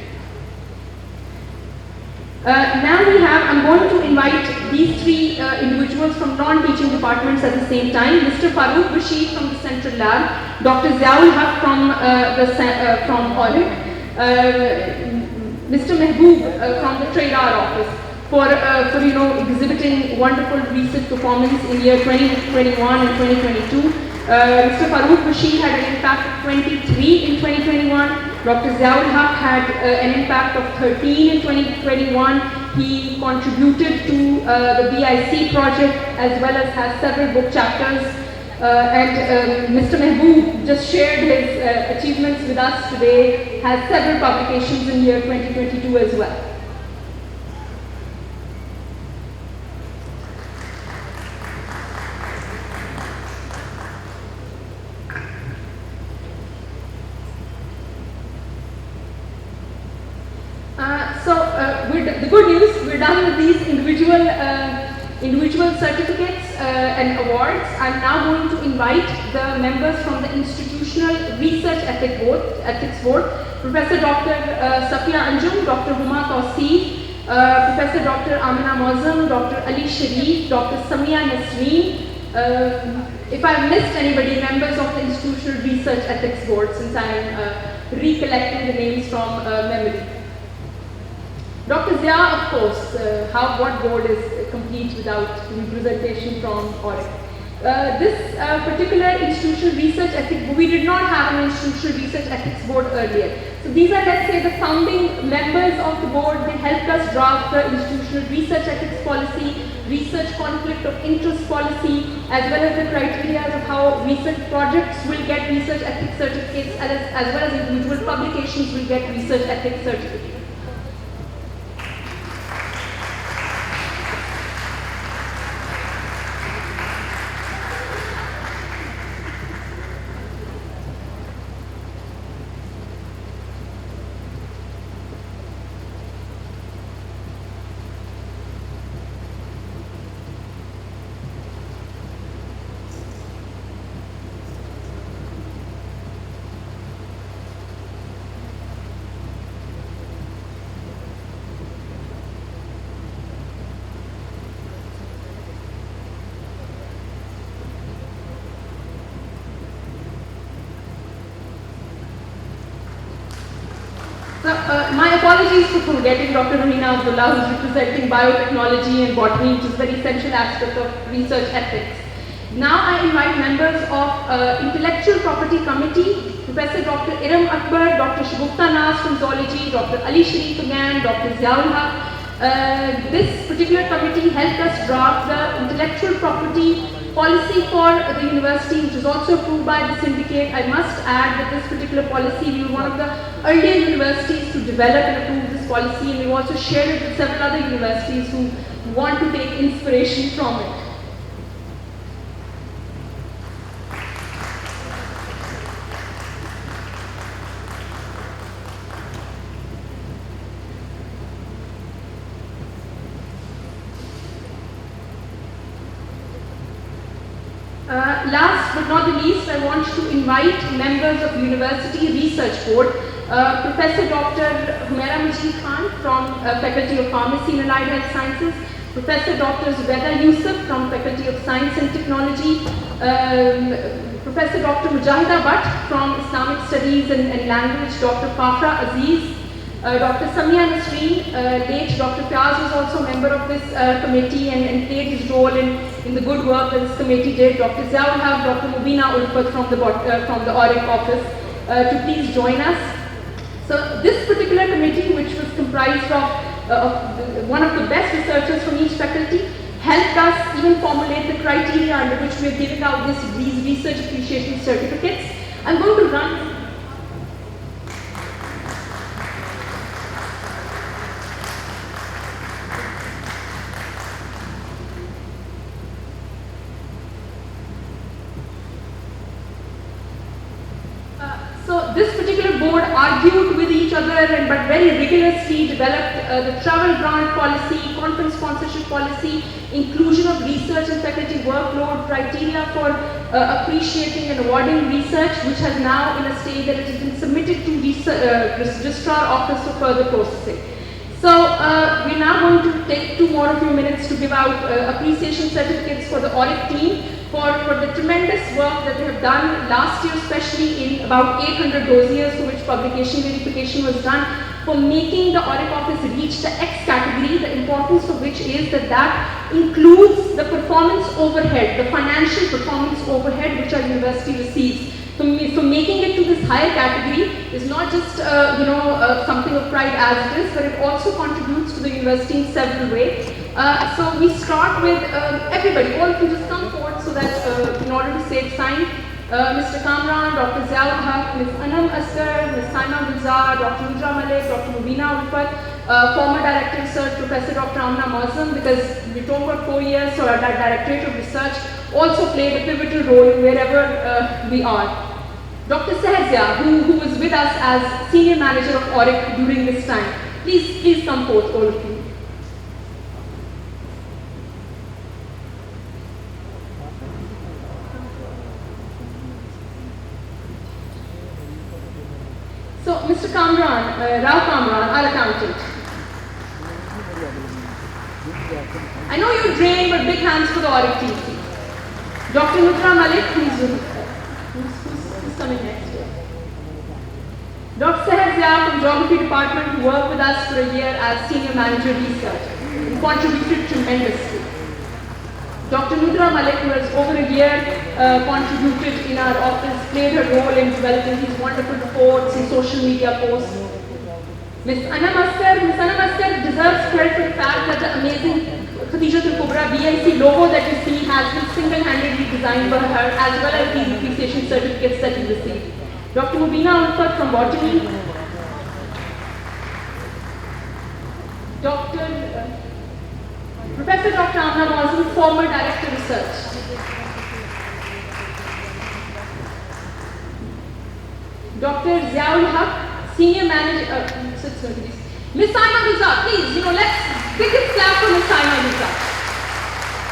I'm going to invite these 3 individuals from non-teaching departments at the same time. Mr. Farooq Rashid from the Central Lab, Dr. Ziaul Haq from ORIC, Mr. Mehboob from the Tradar office for exhibiting wonderful research performance in year 2021 and 2022. Mr. Farooq Bashir had an impact of 23 in 2021. Dr. Ziaul Haq had an impact of 13 in 2021. He contributed to the BIC project as well as has several book chapters. Mr. Mehboob just shared his achievements with us today, has several publications in year 2022 as well. The good news, we're done with these individual certificates and awards. I'm now going to invite the members from the Institutional Research Ethics Board, Professor Dr. Safia Anjum, Dr. Huma Tawseef, Professor Dr. Amina Mozam, Dr. Ali Sharif, Dr. Samia Nasreen. If I've missed anybody, members of the Institutional Research Ethics Board, since I'm recollecting the names from memory. Dr. Zia, of course, what board is complete without representation from ORIC? This particular institutional research ethics board, we did not have an institutional research ethics board earlier. So these are, let's say, the founding members of the board. They helped us draft the institutional research ethics policy, research conflict of interest policy, as well as the criteria of how research projects will get research ethics certificates, as well as individual publications will get research ethics certificates. My apologies for forgetting Dr. Rahina Abdullah, who is representing biotechnology and botany, which is a very essential aspect of research ethics. Now I invite members of Intellectual Property Committee, Professor Dr. Iram Akbar, Dr. Shagufta Nas from Zoology, Dr. Ali Sharif again, Dr. Ziaul Haq. This particular committee helped us draft the intellectual property policy for the university, which is also approved by the syndicate. I must add that this particular policy, we were one of the earlier universities to develop and approve this policy, and we've also shared it with several other universities who want to take inspiration from it. Last but not the least, I want to invite members of University Research Board, Professor Dr. Humaira Majid Khan from Faculty of Pharmacy and Allied Health Sciences, Professor Dr. Zubaida Yusuf from Faculty of Science and Technology, Professor Dr. Mujahida Bhatt from Islamic Studies and Language, Dr. Fafra Aziz, Dr. Samia Nasreen, late Dr. Fiaz was also a member of this committee and played his role in the good work that this committee did. Dr. Ziaul Haq, Dr. Mubina Ulfat from the ORIC office to please join us. So this particular committee, which was comprised of one of the best researchers from each faculty, helped us even formulate the criteria under which we are giving out these research appreciation certificates. I'm going to run this particular board argued with each other but very rigorously developed the travel grant policy, conference sponsorship policy, inclusion of research and faculty workload, criteria for appreciating and awarding research, which has now in a stage that it has been submitted to registrar office for further processing. So we're now going to take two more few minutes to give out appreciation certificates for the ORIC team for the tremendous work that they have done last year, especially in about 800 dossiers for which publication verification was done, for making the ORIC office reach the X category, the importance of which is that includes the performance overhead, the financial performance overhead which our university receives. So making it to this higher category is not just something of pride as it is, but it also contributes to the university in several ways. So we start with everybody, all of you just come forward so that in order to save time, Mr. Kamran, Dr. Ziaul Haq, Ms. Anam Asghar, Ms. Saima Mirza, Dr. Bushra Mirza, Dr. Mubina Ulfat, former Director of Research, Professor Dr. Amna Mazam, because we talk about 4 years, so our Directorate of Research also played a pivotal role wherever we are. Dr. Sehzia, who was with us as Senior Manager of ORIC during this time. Please come forth, all of you. So, Mr. Kamran, Rao Kamran, our accountant. I know you drain, but big hands for the ORIC team. Dr. Nudra Malik, who's coming next? Dr. Sehzia from Geography Department, who worked with us for a year as Senior Manager Research and contributed tremendously. Dr. Nudra Malik, who has over a year contributed in our office, played her role in developing these wonderful reports and social media posts. Ms. Anam Asghar deserves credit for the fact that the amazing Khadijatul Kubra BNC logo that you see has been single-handedly designed by her, as well as these appreciation certificates that you received. Dr. Mubina Ulfat from Botany. Professor Dr. Amna Mazam, former Director of Research. Dr. Ziaul Haq, Senior Manager, Ms. Saima Mirza, please, let's big clap for Ms. Saima Mirza.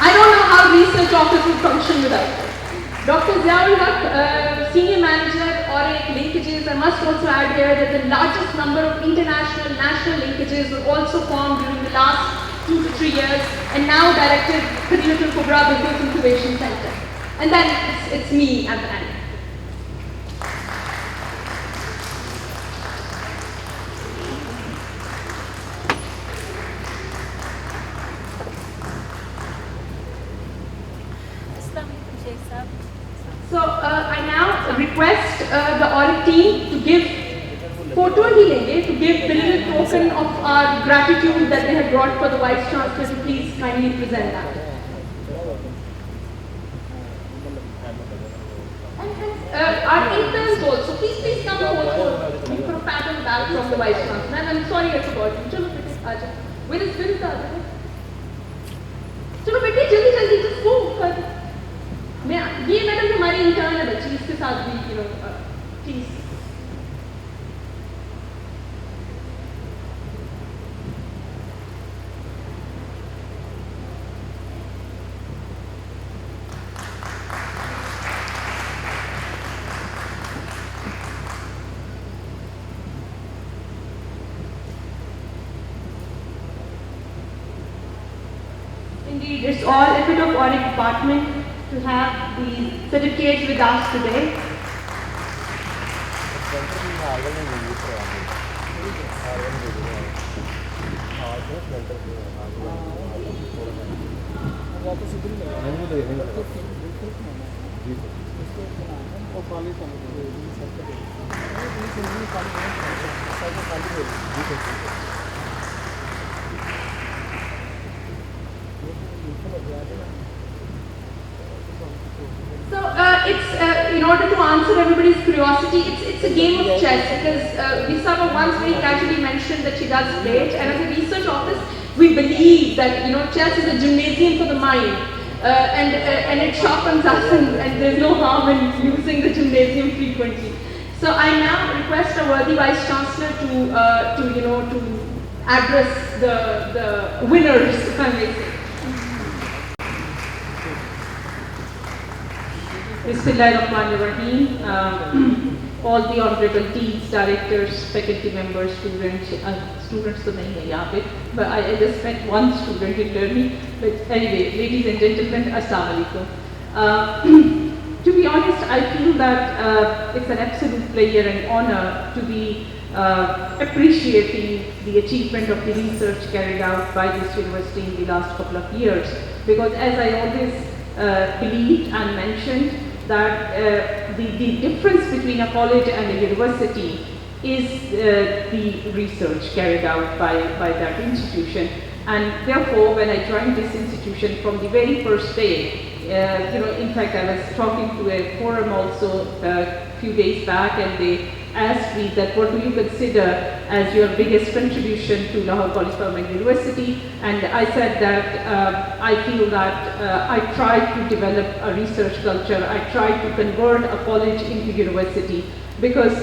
I don't know how research office would function without her. Dr. Ziaul Haq, Senior Manager, ORIC linkages. I must also add here that the largest number of international, national linkages were also formed during the last 2 to 3 years, and now Director Khadijatul Kubra Business Incubation Center. And then it's me at the end. So I now request the ORIC team to give to give the little token of our gratitude that they have brought for the Vice-Chancellor to please kindly present that. And our interns also, please come forward for a pat on the back from the Vice-Chancellor. And I'm sorry I forgot you. Chalo bete, aaja. Where is the other? Chalo bete, jaldi, just go. ये madam हमारी intern है बच्ची, इसके साथ भी please. Indeed, it's all effort of ORIC department to have the certificates with us today. So it's in order to answer everybody's curiosity, it's a game of chess, because Visama once very casually mentioned that she does play it, and as a research office, we believe that chess is a gymnasium for the mind, and it sharpens us, and there's no harm in using the gymnasium frequently. So I now request our worthy Vice-Chancellor to address the winners, if I may say. Bismillahirrahmanirrahim. All the honorable deans, directors, faculty members, students तो नहीं है यहाँ पे, but I just met one student internally. But anyway, ladies and gentlemen, Assalamu alaikum. To be honest, I feel that it's an absolute pleasure and honor to be appreciating the achievement of the research carried out by this university in the last couple of years. because as I always believed and mentioned, that the difference between a college and a university is the research carried out by that institution. And therefore, when I joined this institution from the very first day, in fact, I was talking to a forum also a few days back, and they asked me that what do you consider as your biggest contribution to Lahore College University, and I said that I feel that I tried to develop a research culture. I tried to convert a college into university, because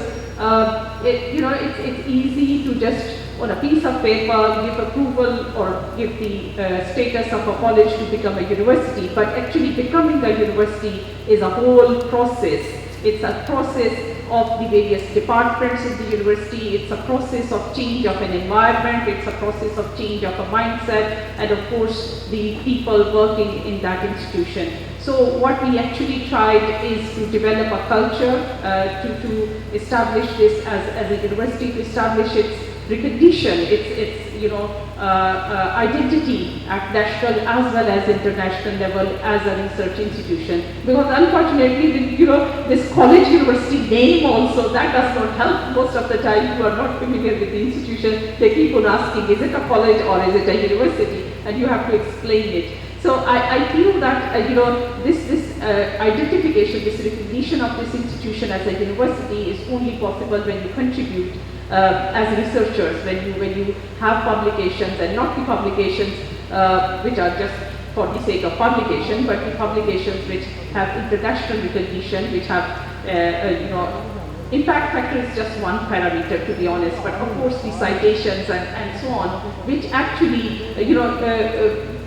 it's easy to just on a piece of paper give approval or give the status of a college to become a university, but actually becoming a university is a whole process. It's a process of the various departments in the university, it's a process of change of an environment, it's a process of change of a mindset, and of course the people working in that institution. So what we actually tried is to develop a culture, to establish this as a university, to establish its recognition, its identity at national as well as international level as a research institution. Because unfortunately, this college university name also, that does not help. Most of the time who are not familiar with the institution, they keep on asking, is it a college or is it a university? And you have to explain it. So I feel that this identification, this recognition of this institution as a university is only possible when you contribute as researchers, when you have publications, and not the publications which are just for the sake of publication, but the publications which have international recognition, which have impact factor is just one parameter, to be honest, but of course the citations and so on, which actually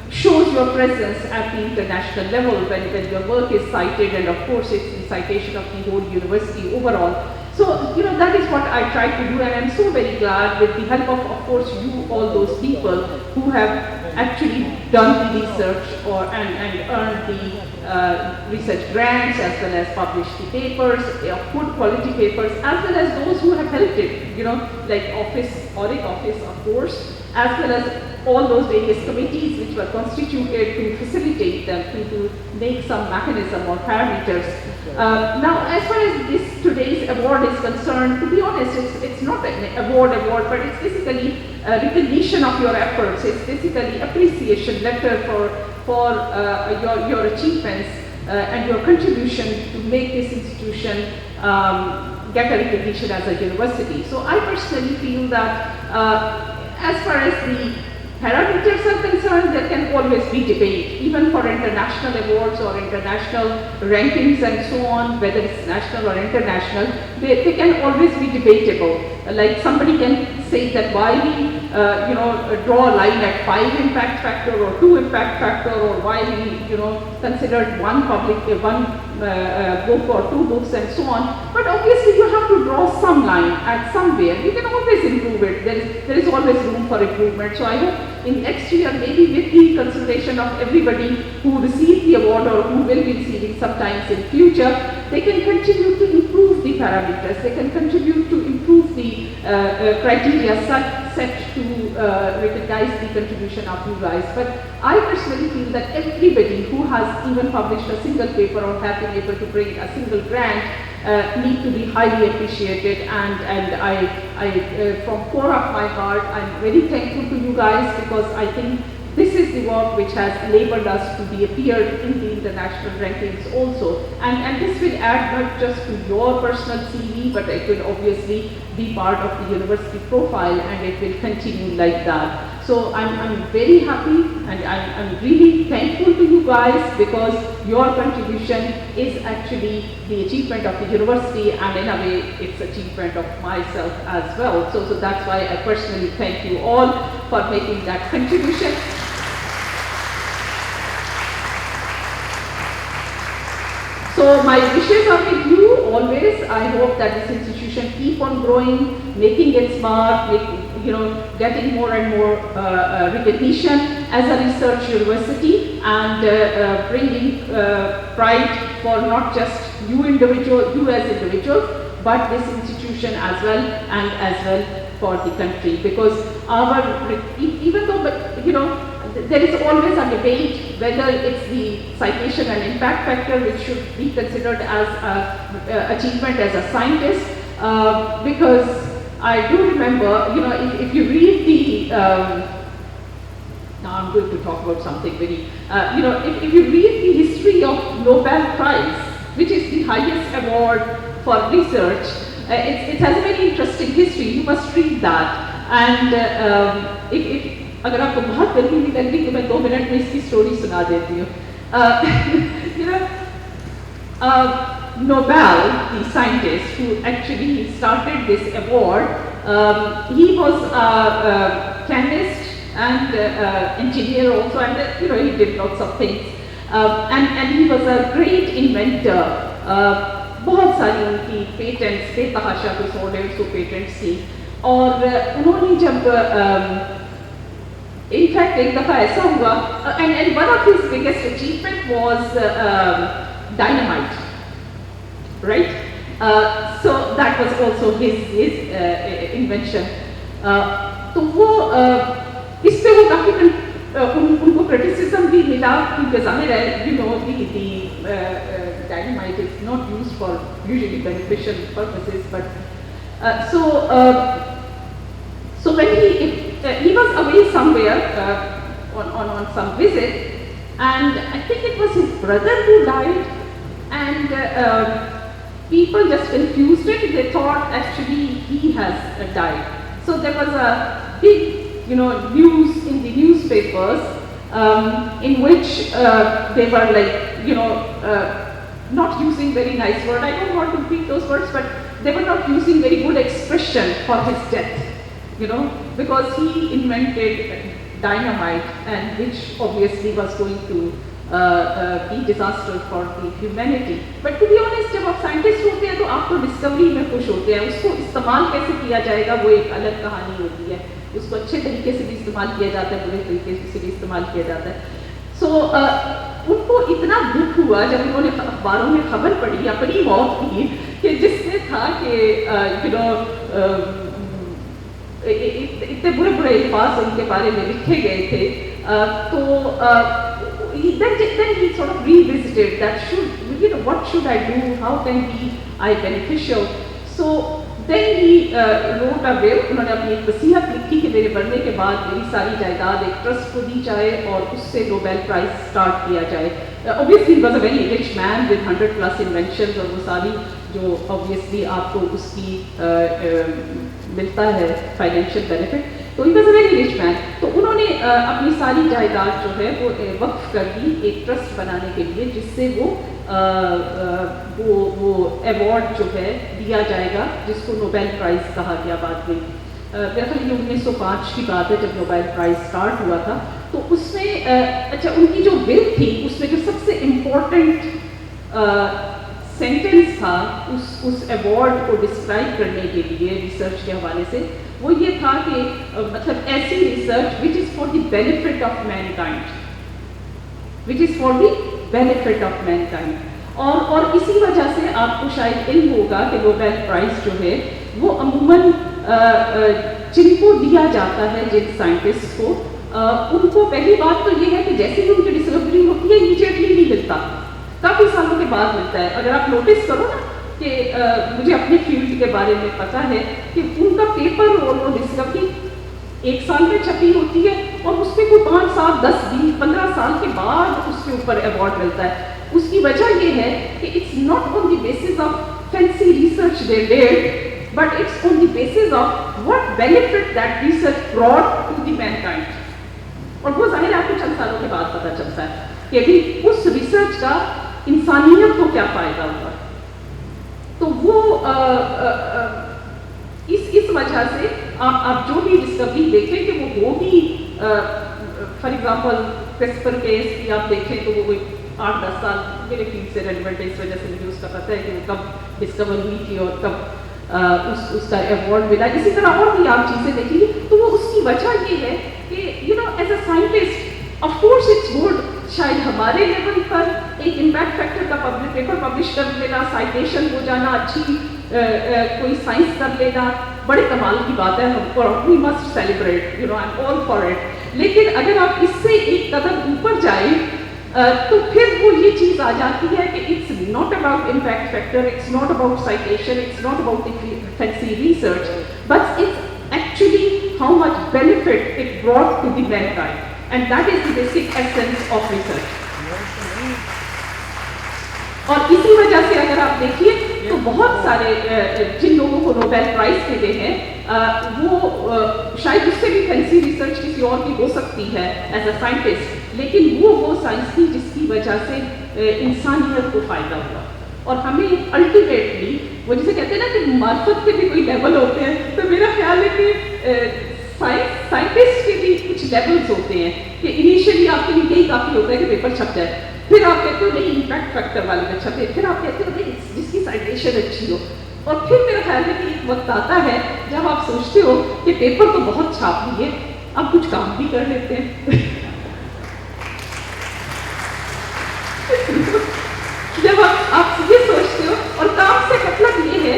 shows your presence at the international level when your work is cited, and of course it's the citation of the whole university overall. So, that is what I try to do, and I'm so very glad with the help of course, you, all those people who have actually done the research and earned the research grants, as well as published the papers, good quality papers, as well as those who have helped it, like ORIC office, of course, as well as all those various committees which were constituted to facilitate them, to make some mechanism or parameters. Now, as far as today's award is concerned, to be honest, it's not an award, but it's basically recognition of your efforts. It's basically appreciation letter for your achievements and your contribution to make this institution get a recognition as a university. So I personally feel that as far as the parameters are concerned, there can always be debate, even for international awards or international rankings and so on, whether it's national or international, they can always be debatable. Like somebody can say that why we draw a line at 5 impact factor or 2 impact factor, or why we considered one book or 2 books and so on. But obviously you have to draw some line at somewhere. You can always improve it. There is always room for improvement. So I hope in next year, maybe with the consideration of everybody who received the award or who will be receiving sometimes in future, they can continue to improve the parameters. They can contribute to improve the criteria set to recognize the contribution of you guys. But I personally feel that everybody who has even published a single paper or have been able to bring a single grant need to be highly appreciated, and I from core of my heart, I'm very thankful to you guys, because I think this is the work which has enabled us to be appeared in the international rankings also. And this will add not just to your personal CV, but it will obviously be part of the university profile, and it will continue like that. So I'm very happy, and I'm really thankful to you guys, because your contribution is actually the achievement of the university, and in a way it's achievement of myself as well. So that's why I personally thank you all for making that contribution. So my wishes are with you always. I hope that this institution keep on growing, making its mark, getting more and more recognition as a research university, and bringing pride for not just you as individuals, but this institution as well, and as well for the country. Because even though there is always a debate whether it's the citation and impact factor which should be considered as an achievement as a scientist, because I do remember, you know, if you read the, now I'm going to talk about something very, you know, if you read the history of Nobel Prize, which is the highest award for research, it has a very interesting history. You must read that. And if अगर आपको बहुत गर्मी नहीं लग रही तो मैं 2 minute में इसकी स्टोरी सुना देती हूँ. You know, Nobel, the scientist who actually started this award, he was a chemist and engineer also, and you know, he did lots of things, and he was a great inventor. बहुत सारी उनकी patents, बेतहाशा को 100-150 patents थी, और उन्होंने जब in fact एक दफ़ा ऐसा हुआ, and one of his biggest achievement was dynamite, right? So that was also his invention. तो वो इस पे वो काफ़ी उनको criticism भी मिला, क्योंकि ज़ाहिर है, you know, the dynamite is not used for usually beneficial purposes, but so when he was away somewhere on some visit, and I think it was his brother who died, and people just confused it. They thought actually he has died. So there was a big, you know, news in the newspapers in which they were like, you know, not using very nice word. I don't want to repeat those words, but they were not using very good expression for his death. You know, because he invented dynamite, and which obviously was going to be disaster for the humanity. But to be honest, जब आप scientist होते हैं तो आप तो discovery में खुश होते हैं. उसको इस्तेमाल कैसे किया जाएगा वो एक अलग कहानी होती है. उसको अच्छे तरीके से भी इस्तेमाल किया जाता है, बुरे तरीके से भी इस्तेमाल किया जाता है. So उनको इतना दुख हुआ जब उन्होंने अखबारों में खबर पढ़ी अपनी मौत की, कि जिसमें था कि you know इतने बुरे बुरे अल्फाज उनके बारे में लिखे गए थे, तो then he sort of revisited that, you know, what should I do, how can be I beneficial. So then he wrote a will. उन्होंने अपनी एक वसीयत लिखी कि मेरे मरने के बाद मेरी सारी जायदाद एक ट्रस्ट को दी जाए और उससे नोबेल प्राइज स्टार्ट किया जाए. Obviously he was a very rich man with 100+ inventions, और वो सारी जो obviously आपको उसकी मिलता है फाइनेंशियल बेनिफिट, तो he was a very rich man. तो उन्होंने अपनी सारी जायदाद जो है वो वक्फ कर दी एक ट्रस्ट बनाने के लिए, जिससे वो अवार्ड जो है दिया जाएगा, जिसको नोबेल प्राइज़ कहा गया बाद में. मेरा ख्याल ये 1905 की बात है जब नोबेल प्राइज़ स्टार्ट हुआ था. तो उसमें अच्छा उनकी जो विल थी उसमें जो सबसे इम्पोर्टेंट सेंटेंस था उस अवार्ड को डिस्क्राइब करने के लिए रिसर्च के हवाले से, वो ये था कि मतलब ऐसी research which is for the benefit of Mankind, which is for the benefit of Mankind. और इसी वजह से आपको शायद इल्म होगा कि नोबेल प्राइज़ जो है वो अमूमन जिनको दिया जाता है, जिन साइंटिस्ट को, उनको पहली बात तो ये है कि जैसे ही उनकी डिस्कवरी होती है इमीडिएटली नहीं मिलता, काफ़ी सालों के बाद मिलता है. अगर आप नोटिस करो ना कि मुझे अपनी फील्ड के बारे में पता है कि उनका पेपर और वो डिस्कवरी 1 साल में छपी होती है, और उसके कोई 5 साल 10 20 15 साल के बाद उसके ऊपर अवार्ड मिलता है. उसकी वजह ये है कि it's not on the basis of fancy research they did, but it's on the basis of what benefit that research brought to the mankind. और वो जाहिर आपको चंद सालों के बाद पता चलता है कि अभी उस रिसर्च का इंसानियत को क्या फ़ायदा हुआ. तो वो इस वजह से आप जो भी डिस्कवरी देखें कि वो होगी, फॉर एग्जांपल क्रिस्पर केस की आप देखें तो वो कोई 8-10 साल मेरे फील्ड से रेलिवेंट है, इस वजह से मुझे उसका पता है कि वो कब डिस्कवर हुई थी और कब उसका अवार्ड मिला. इसी तरह और भी आप चीज़ें देखेंगे तो वो उसकी वजह ये है कि you know as a scientist of course it's good, शायद हमारे लेवल पर एक इम्पैक्ट फैक्टर का पेपर पब्लिश कर लेना, साइटेशन हो जाना, अच्छी कोई साइंस कर लेना, बड़े कमाल की बात है. We must celebrate, you know, I am all for it. लेकिन अगर आप इससे एक कदम ऊपर जाए तो फिर वो ये चीज़ आ जाती है कि it's not about impact factor, it's not about citation, it's not about fancy research, but it's actually how much benefit it brought to the mankind, and that is the basic essence of research. और इसी वजह से अगर आप देखिए तो बहुत सारे जिन लोगों को नोबेल प्राइज मिले हैं वो शायद उससे भी फैंसी रिसर्च किसी और की हो सकती है एज अ साइंटिस्ट, लेकिन वो साइंस थी जिसकी वजह से इंसानियत को फायदा हुआ। और हमें अल्टीमेटली वो जिसे कहते हैं ना कि मार्फत के भी कोई लेवल होते हैं, तो मेरा ख्याल है कि साइंटिस्ट के भी कुछ लेवल्स होते हैं कि इनिशियली आपके लिए यही काफ़ी होता है कि पेपर छप जाए, फिर आप कहते हो नहीं इम्पैक्ट फैक्टर वाले में छपे, फिर आप कहते हो नहीं जिसकी साइटेशन अच्छी हो, और फिर मेरा ख्याल है कि एक वक्त आता है जब आप सोचते हो कि पेपर तो बहुत छाप लिए, अब कुछ काम भी कर लेते हैं। जब आप ये सोचते हो, और काम से मतलब ये है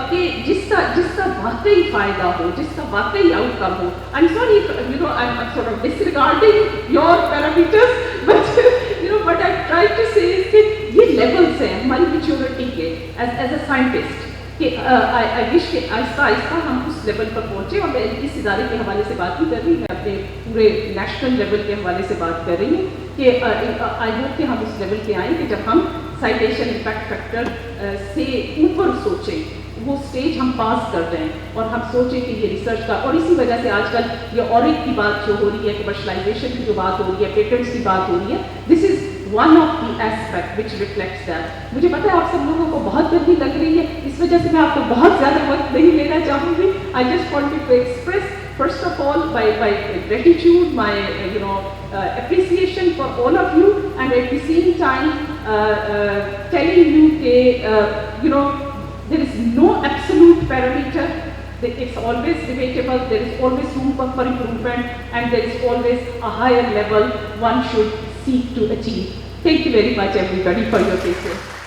कि जिसका वाकई फायदा हो, जिसका वाकई आउटकम हो। I am sorry you know I am sort of disregarding your parameters, but you know what I try to say is कि ये लेवल्स हैं हमारी मैच्योरिटी के एज अ साइंटिस्ट कि आई विश कि आहिस्ता आहिस्ता हम उस लेवल पर पहुँचे। और मैं इस इदारे के हवाले से बात भी कर रही हूँ, मैं अपने पूरे नेशनल लेवल के हवाले से बात कर रही हूँ कि आई होप कि हम उस लेवल पे आएँ कि जब हम साइटेशन इम्पैक्ट फैक्टर से ऊपर सोचें, वो स्टेज हम पास कर रहे हैं और हम सोचें कि ये रिसर्च का, और इसी वजह से आजकल ये ORIC की बात जो हो रही है, कमर्शलाइजेशन की जो बात हो रही है, पेटेंट्स की बात हो रही है, this is one of the aspect which reflects that. मुझे पता है आप सब लोगों को बहुत गर्मी लग रही है, इस वजह से मैं आपको बहुत ज़्यादा वक्त नहीं लेना चाहूँगी। I just wanted to express first of all my gratitude, my appreciation for all of you, and at the same time telling you that you know there is no absolute parameter, it's always debatable, there is always room for improvement, and there is always a higher level one should seek to achieve. Thank you very much everybody for your patience.